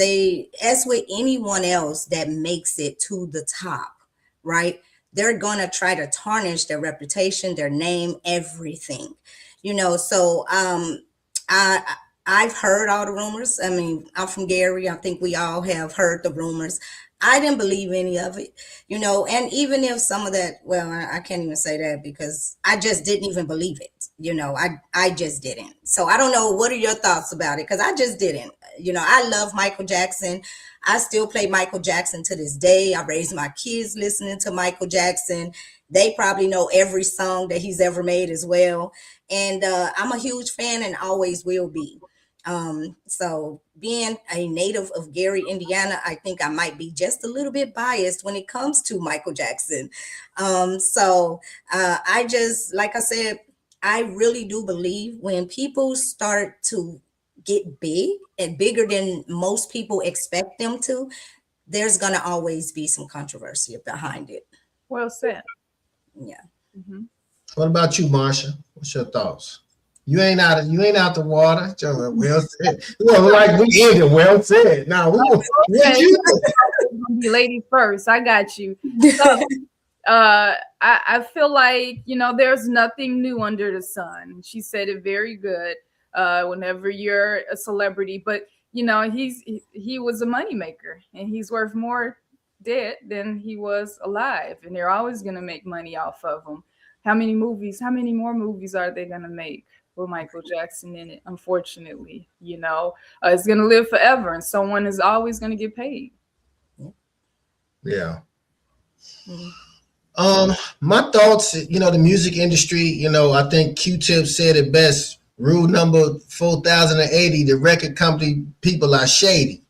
D: as with anyone else that makes it to the top, right? They're going to try to tarnish their reputation, their name, everything. So I've heard all the rumors. I mean, I'm from Gary. I think we all have heard the rumors. I didn't believe any of it, and even if some of that, well, I can't even say that because I just didn't even believe it. I just didn't. So I don't know. What are your thoughts about it? Because I just didn't. I love Michael Jackson. I still play Michael Jackson to this day. I raised my kids listening to Michael Jackson. They probably know every song that he's ever made as well. And I'm a huge fan and always will be. So being a native of Gary, Indiana, I think I might be just a little bit biased when it comes to Michael Jackson. I just, like I said, I really do believe when people start to get big and bigger than most people expect them to, there's going to always be some controversy behind it.
C: Well said.
D: Yeah.
C: Mm-hmm.
B: What about you, Marsha? What's your thoughts? You ain't out the water. Well said. Well, like we ended. Well said. Now what you
C: be lady first. I got you. So, I feel like there's nothing new under the sun. She said it very good. Whenever you're a celebrity, but he was a moneymaker, and he's worth more dead than he was alive, and they're always going to make money off of him. How many more movies are they going to make with Michael Jackson in it? Unfortunately, it's going to live forever, and someone is always going to get paid.
B: Yeah. My thoughts, the music industry, I think Q-Tip said it best. Rule number 4080, the record company people are shady.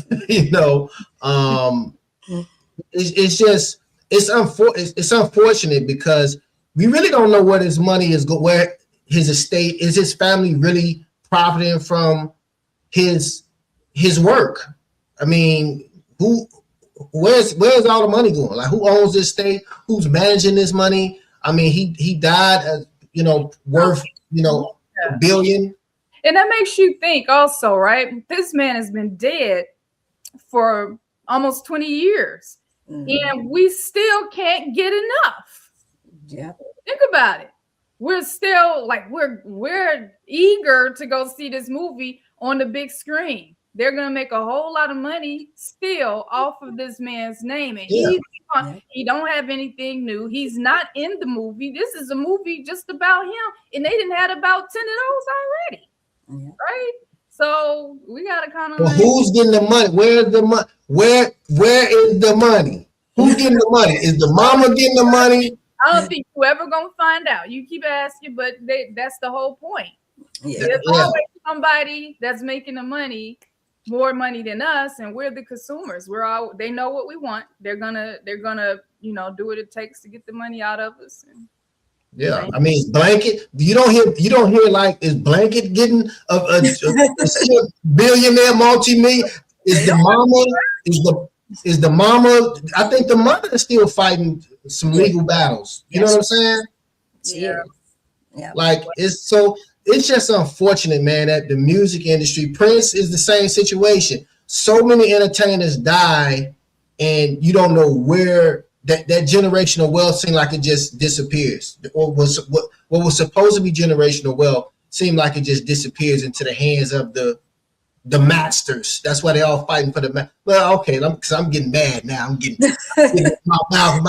B: It's unfortunate because we really don't know what his money is, where his estate is, his family really profiting from his work. I mean, where's all the money going? Like, who owns this estate? Who's managing this money? I mean, he died, worth, $1 billion.
C: And that makes you think also, right? This man has been dead for almost 20 years. Mm-hmm. And we still can't get enough.
D: Yeah.
C: Think about it. We're still we're eager to go see this movie on the big screen. They're going to make a whole lot of money still off of this man's name. And he don't have anything new. He's not in the movie. This is a movie just about him. And they didn't have about 10 of those already. Yeah. Right? So we got to kind of
B: who's getting the money? Where's the money? Where is the money? Who's getting the money? Is the mama getting the money?
C: I don't think you're ever going to find out. You keep asking, but that's the whole point. Yeah. There's always somebody that's making the money, more money than us, and we're the consumers. They know what we want. They're gonna do what it takes to get the money out of us.
B: Yeah, I mean, Blanket. You don't hear like, is Blanket getting a billionaire multi-million? Is the mama is the mama? I think the mother is still fighting some legal battles. You know what I'm saying?
D: Yeah. Yeah.
B: Like it's just unfortunate, man, that the music industry, Prince is the same situation. So many entertainers die, and you don't know where that generational wealth seems like it just disappears. Or what was supposed to be generational wealth seemed like it just disappears into the hands of the masters. That's why they all fighting for the well, okay, because I'm getting mad now. I'm getting my mouth.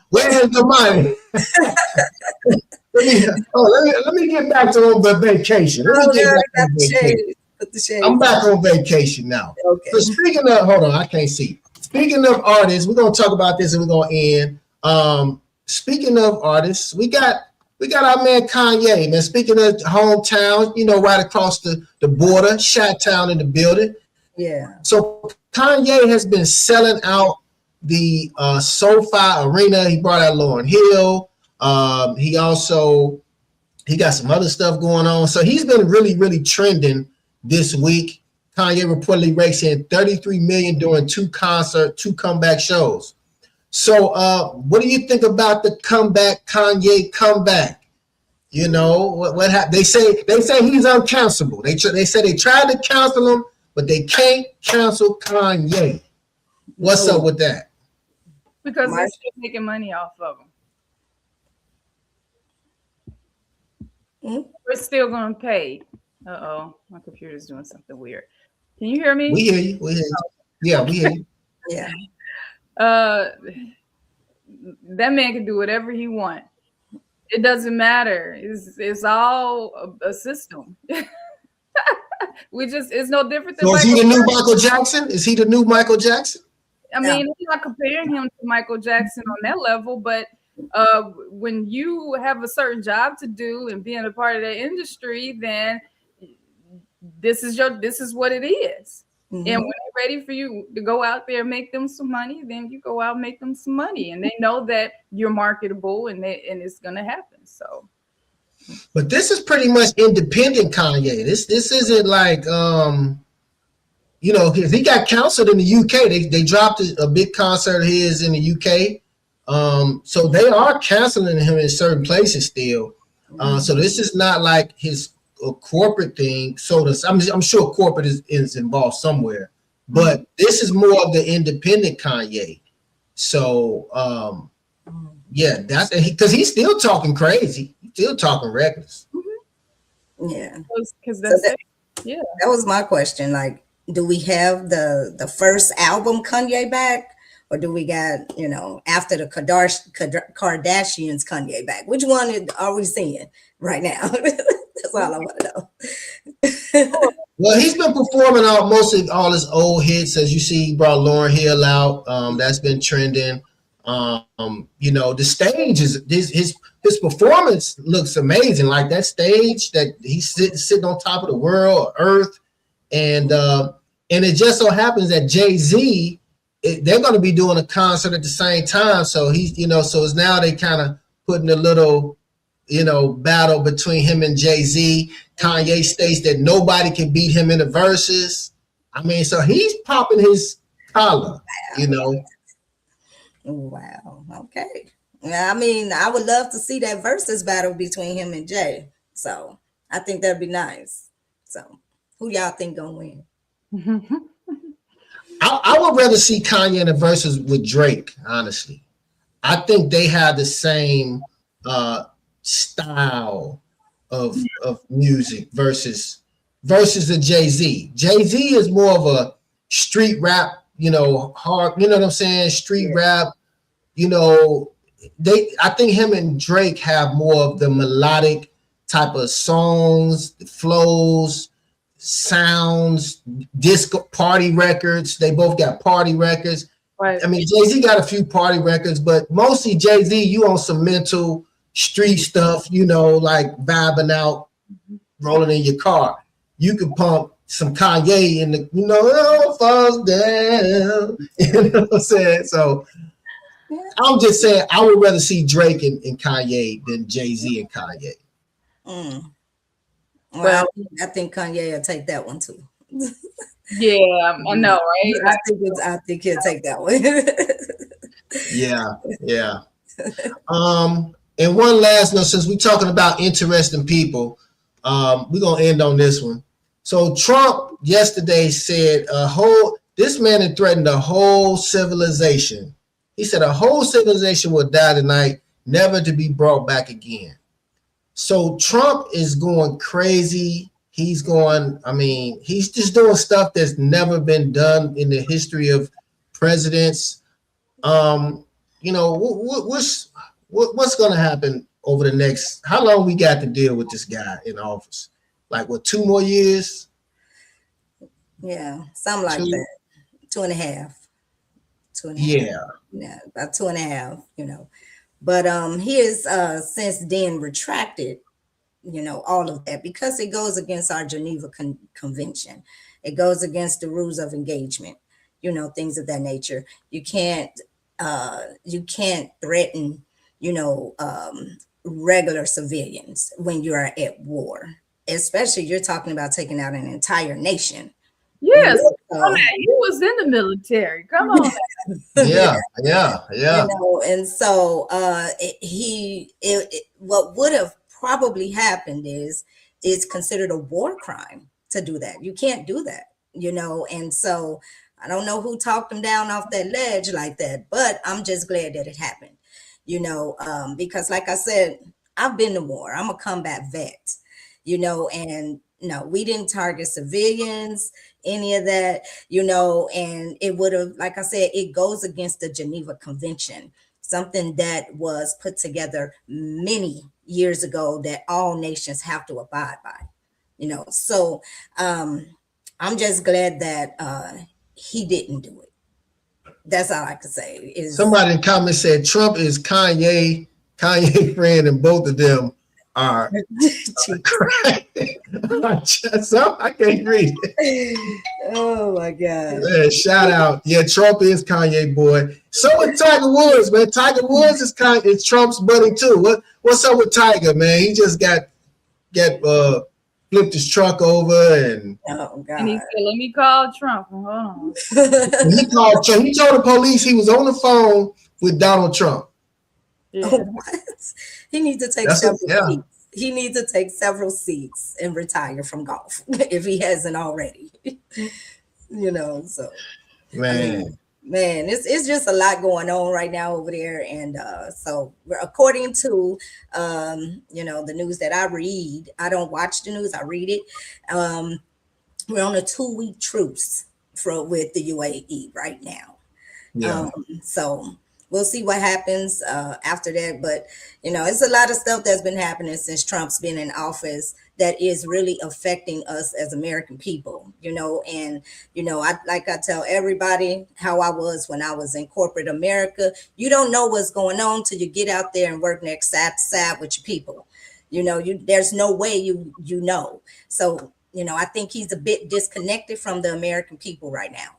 B: Where's the money? Let me get back to on vacation. I'm back on vacation now.
D: Okay.
B: So speaking of, hold on, I can't see. Speaking of artists, we're gonna talk about this and we're gonna end. Speaking of artists, we got our man Kanye, man. Speaking of hometown, right across the border, Chi-Town in the building.
D: Yeah.
B: So Kanye has been selling out the SoFi Arena. He brought out Lauryn Hill. He got some other stuff going on. So he's been really, really trending this week. Kanye reportedly rakes in $33 million during two comeback shows. So what do you think about the Kanye comeback? What happened? They say he's uncancelable. They say they tried to cancel him, but they can't cancel Kanye. What's up with that?
C: Because they're still making money off of him. We're still going to pay. Uh-oh, my computer's doing something weird. Can you hear me?
B: We hear you. Yeah, we hear you.
D: Yeah.
C: That man can do whatever he wants. It doesn't matter. It's all a system. It's no different than.
B: So is he the new Michael Jackson? Is he the new Michael Jackson?
C: I mean, I'm not comparing him to Michael Jackson on that level, but when you have a certain job to do and being a part of that industry, then this is what it is. Mm-hmm. And when they're ready for you to go out there and make them some money, then you go out and make them some money, and they know that you're marketable, and it's gonna happen. So,
B: but this is pretty much independent Kanye. This isn't like he got canceled in the UK. They dropped a big concert of his in the UK. So they are canceling him in certain places still. So this is not like his corporate thing. So I'm sure corporate is involved somewhere, but this is more of the independent Kanye. So yeah, that's because he's still talking crazy. He's still talking reckless.
D: Yeah,
C: because
D: that was my question. Like, do we have the first album Kanye back? Or do we got, after the Kardashians Kanye back? Which one are we seeing right now? That's all I want to know.
B: Well, he's been performing mostly all his old hits. As you see, he brought Lauryn Hill out. That's been trending. The stage is his performance looks amazing. Like that stage that he's sitting on top of the world, Earth, and it just so happens that Jay-Z. They're going to be doing a concert at the same time. So so it's now they kind of putting a little, battle between him and Jay-Z. Kanye states that nobody can beat him in the verses. I mean, so he's popping his collar,
D: Wow. Okay. I mean, I would love to see that versus battle between him and Jay. So I think that'd be nice. So who y'all think gonna win?
B: I would rather see Kanye in the verses with Drake, honestly. I think they have the same style of music versus the Jay-Z. Jay-Z is more of a street rap, hard, you know what I'm saying? Street rap, I think him and Drake have more of the melodic type of songs, flows, sounds, disco party records. They both got party records.
C: Right.
B: I mean, Jay-Z got a few party records, but mostly Jay-Z, you on some mental street stuff, like vibing out, rolling in your car. You could pump some Kanye in the, falls down. You know what I'm saying? So I'm just saying I would rather see Drake and Kanye than Jay-Z and Kanye.
D: Well, I think Kanye will take that one too.
C: Yeah, I know, right?
D: I think he'll take that one.
B: Yeah. And one last note, since we're talking about interesting people, we're gonna end on this one. So Trump yesterday said this man had threatened a whole civilization. He said a whole civilization will die tonight, never to be brought back again. So Trump is going crazy. He's just doing stuff that's never been done in the history of presidents. What's going to happen over the next, how long we got to deal with this guy in office? Like, 2 more years?
D: Yeah, something like that. 2.5. 2.5. Yeah, about 2.5, But he has since then retracted, all of that because it goes against our Geneva Convention. It goes against the rules of engagement, things of that nature. You can't threaten, regular civilians when you are at war, especially you're talking about taking out an entire nation.
C: Yes, he was in the military. Come on.
B: Yeah.
D: And so what would have probably happened is considered a war crime to do that. You can't do that, and so I don't know who talked him down off that ledge like that, but I'm just glad that it happened, because like I said, I've been to war. I'm a combat vet, and no, we didn't target civilians, any of that, and it would have, like I said, it goes against the Geneva Convention, something that was put together many years ago that all nations have to abide by, so I'm just glad that he didn't do it. That's all I can say.
B: Somebody in comments said Trump is Kanye friend, and both of them are so I can't read it.
D: Oh my God.
B: Yeah, shout out. Yeah, Trump is Kanye boy. So with Tiger Woods, man. Tiger Woods is Trump's buddy too. What's up with Tiger, man? He just got flipped his truck over and
C: and he said, let me call Trump. Hold on.
B: He called Trump. He told the police he was on the phone with Donald Trump.
C: Yeah.
D: What? He needs to take several seats. He needs to take several seats and retire from golf if he hasn't already. So
B: man,
D: it's just a lot going on right now over there. And so according to the news that I read, I don't watch the news, I read it. We're on a 2-week truce with the UAE right now.
B: Yeah.
D: So we'll see what happens after that. But, it's a lot of stuff that's been happening since Trump's been in office that is really affecting us as American people, and, I tell everybody how I was when I was in corporate America. You don't know what's going on till you get out there and work next side with your people. There's no way you know. So, I think he's a bit disconnected from the American people right now.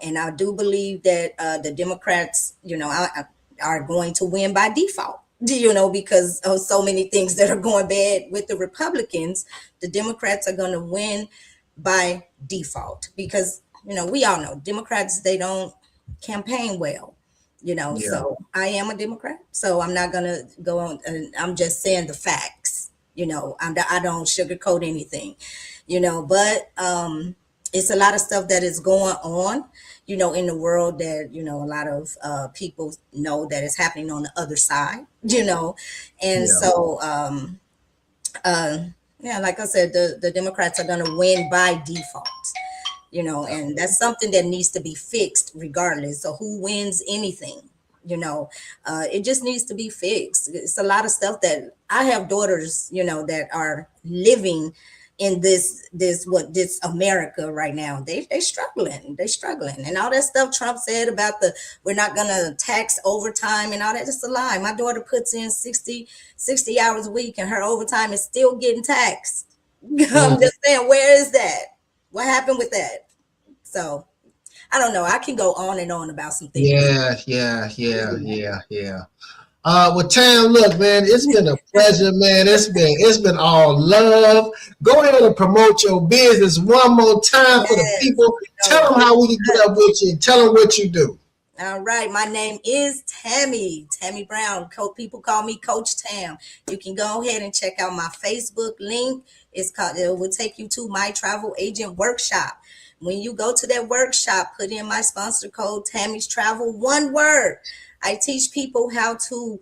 D: And I do believe that the Democrats, are going to win by default, because of so many things that are going bad with the Republicans. The Democrats are going to win by default because, we all know Democrats, they don't campaign well, So I am a Democrat, so I'm not going to go on. I'm just saying the facts, I don't sugarcoat anything, but it's a lot of stuff that is going on, in the world that, a lot of people know that is happening on the other side, and so, like I said, the Democrats are going to win by default, and that's something that needs to be fixed regardless. So who wins anything? It just needs to be fixed. It's a lot of stuff that I have daughters, that are living in this America right now. They struggling. And all that stuff Trump said about we're not gonna tax overtime and all that, just a lie. My daughter puts in 60 hours a week and her overtime is still getting taxed. I'm just saying, where is that? What happened with that? So I don't know. I can go on and on about some things.
B: Yeah. Well, Tam, look, man, it's been a pleasure, man. It's been all love. Go ahead and promote your business one more time for the people. Tell them how we can get up with you and tell them what you do.
D: All right, my name is Tammie Brown. People call me Coach Tam. You can go ahead and check out my Facebook link. It will take you to my travel agent workshop. When you go to that workshop, put in my sponsor code Tammie's Travel, one word. I teach people how to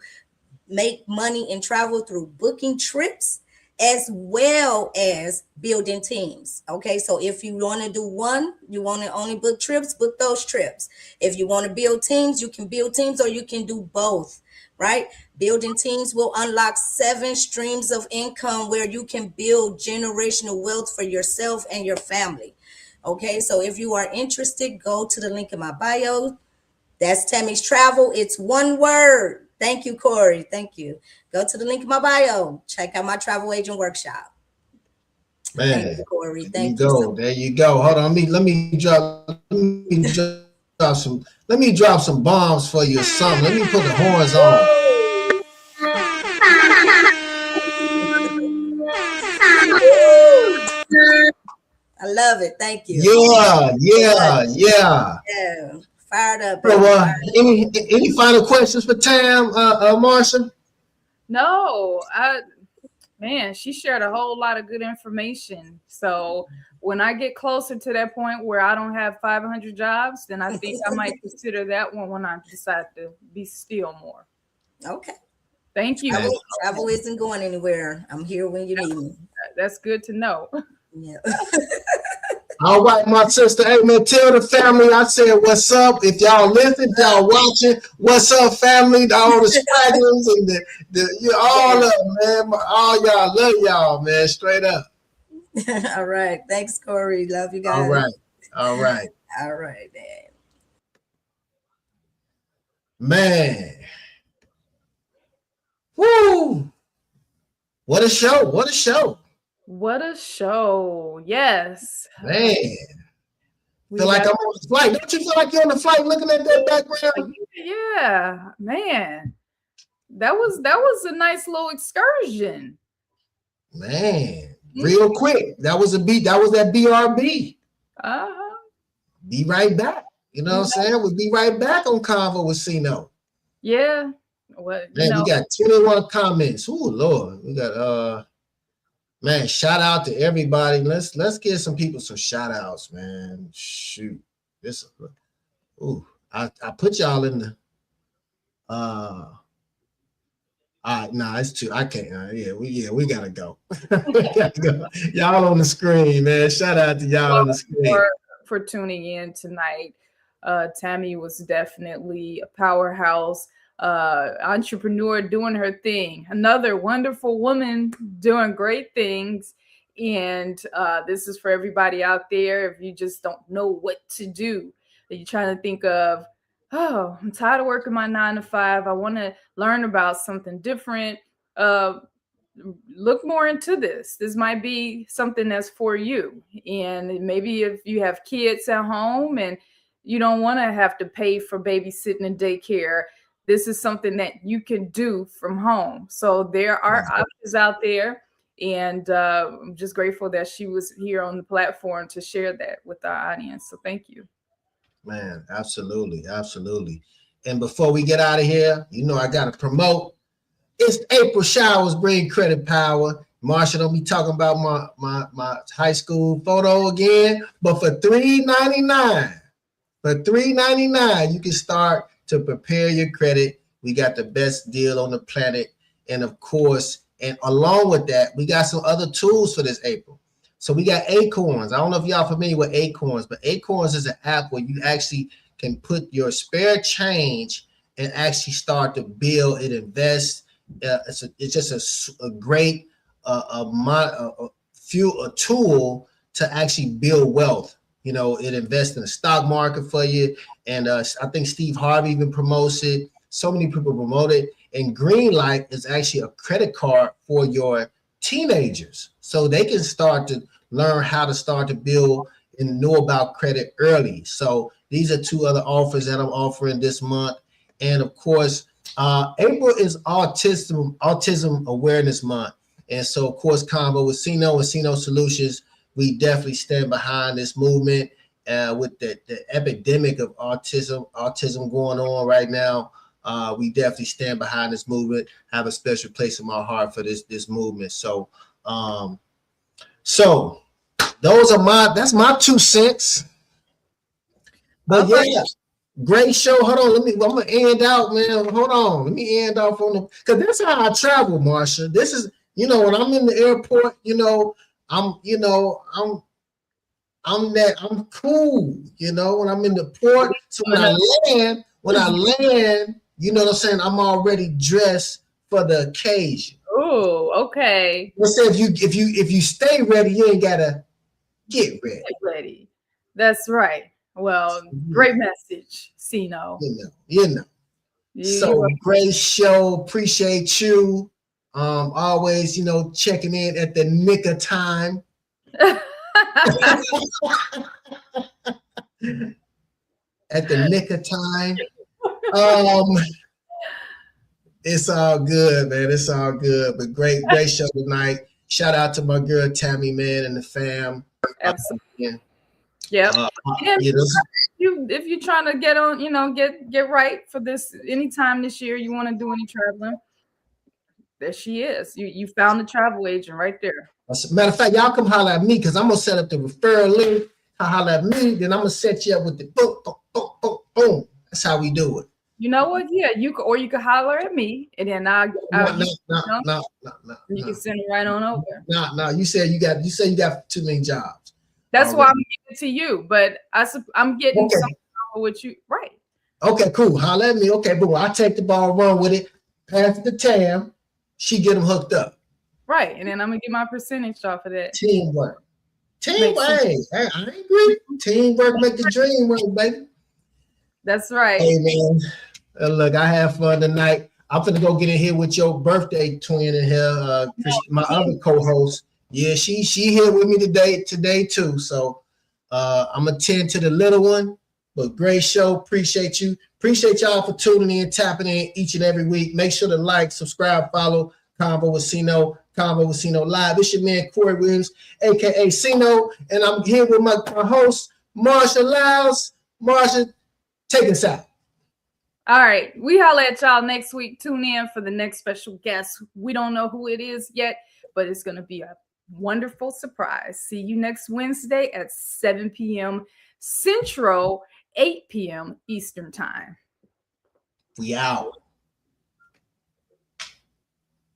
D: make money in travel through booking trips as well as building teams. Okay, so if you want to do one, you want to only book trips, book those trips. If you want to build teams, you can build teams, or you can do both, right? Building teams will unlock 7 streams of income where you can build generational wealth for yourself and your family. Okay, so if you are interested, go to the link in my bio. That's Tammie's Travel. It's one word. Thank you, Corey. Thank you. Go to the link in my bio. Check out my travel agent workshop.
B: Man,
D: thank you, Corey. Thank
B: you.
D: So
B: there you go. Hold on. Let me drop some bombs for you or something. Let me put the horns on.
D: I love it. Thank you.
B: Yeah.
D: Fired up.
B: So, any final questions for Tam, Marsha?
C: No, man, she shared a whole lot of good information. So when I get closer to that point where I don't have 500 jobs, then I think I might consider that one when I decide to be still more.
D: Okay.
C: Thank you.
D: Travel isn't going anywhere. I'm here when you need me.
C: That's good to know.
D: Yeah.
B: All right, my sister. Hey, man, tell the family I said what's up. If y'all listen, y'all watching, what's up, family? All the stragglers and all of them, man. All y'all, love y'all, man. Straight up.
D: All right. Thanks, Corey. Love you guys.
B: All right, man. Woo! What a show.
C: Yes.
B: Man. Feel like I'm on the flight. Don't you feel like you're on the flight looking at that background?
C: Yeah, man. That was a nice little excursion.
B: Man, real quick. That was that BRB.
C: Uh-huh.
B: Be right back. You know what I'm saying? We'll be right back on Convo with CINO.
C: Yeah. Well,
B: man, we got 21 comments. Oh Lord. We got man, shout out to everybody. Let's give some people some shout outs, man. Shoot. I put y'all in the it's too. I can't. We gotta go. Y'all on the screen, man. Shout out to y'all on the screen
C: for tuning in tonight. Tammie was definitely a powerhouse entrepreneur doing her thing. Another wonderful woman doing great things. And this is for everybody out there. If you just don't know what to do, you're trying to think of, oh, I'm tired of working my 9 to 5. I want to learn about something different. Look more into this. This might be something that's for you. And maybe if you have kids at home and you don't want to have to pay for babysitting and daycare, this is something that you can do from home. So there are options out there. And I'm just grateful that she was here on the platform to share that with our audience. So thank you.
B: Man, absolutely. And before we get out of here, I got to promote. It's April Showers Bring Credit Power. Marsha, don't be talking about my high school photo again. But for $3.99, you can start to prepare your credit. We got the best deal on the planet. And of course, and along with that, we got some other tools for this April. So we got Acorns. I don't know if y'all familiar with Acorns, but Acorns is an app where you actually can put your spare change and actually start to build and invest. It's just a great tool to actually build wealth. It invests in the stock market for you. And I think Steve Harvey even promotes it. So many people promote it. And Greenlight is actually a credit card for your teenagers. So they can start to learn how to start to build and know about credit early. So These are 2 other offers that I'm offering this month. And of course, April is Autism Awareness Month. And so, of course, CONVO with CINO and CINO Solutions, we definitely stand behind this movement with the epidemic of autism going on right now. We definitely stand behind this movement, have a special place in my heart for this movement. So, that's my 2 cents. But yeah, great show. Hold on, I'm gonna end out, man. Hold on, let me end off on because that's how I travel, Marsha. This is, when I'm in the airport, I'm cool, when I'm in the port. So when I land, you know what I'm saying, I'm already dressed for the occasion.
C: Oh, okay.
B: Let's say if you stay ready, you ain't gotta get ready.
C: Get ready. That's right. Well, great message, CINO.
B: So great show. Appreciate you. Always, checking in at the nick of time. At the nick of time. It's all good, man. It's all good. But great show tonight. Shout out to my girl Tammie, man, and the fam.
C: Absolutely. Yeah. If you're trying to get on, get right for this anytime this year, you want to do any traveling, there she is. You found the travel agent right there.
B: As a matter of fact, y'all come holler at me because I'm gonna set up the referral link. Holler at me, then I'm gonna set you up with the boom, boom, boom, boom, boom. That's how we do it.
C: You know what? Yeah, you could holler at me, and then you can send it right on over.
B: No. You said you got too many jobs.
C: That's why I'm giving it to you, but I'm getting something with you, right?
B: Okay, cool. Holler at me. Okay, boom. I take the ball, run with it, pass it to Tam. She get them hooked up.
C: Right, and then I'm gonna get my percentage off of that.
B: Teamwork. Hey, I agree. Teamwork make the dream work, baby.
C: That's right.
B: Hey, man. Look, I have fun tonight. I'm gonna go get in here with your birthday twin in here. My other co-host. Yeah, she here with me today too. So I'm gonna tend to the little one. But great show. Appreciate you. Appreciate y'all for tuning in, tapping in each and every week. Make sure to like, subscribe, follow CONVO with CINO, CONVO with CINO Live. It's your man Corey Williams, aka CINO, and I'm here with my host, Marsha Lyles. Marsha, take us out.
C: All right. We holler at y'all next week. Tune in for the next special guest. We don't know who it is yet, but it's going to be a wonderful surprise. See you next Wednesday at 7 p.m. Central, 8 p.m. Eastern Time.
B: We out.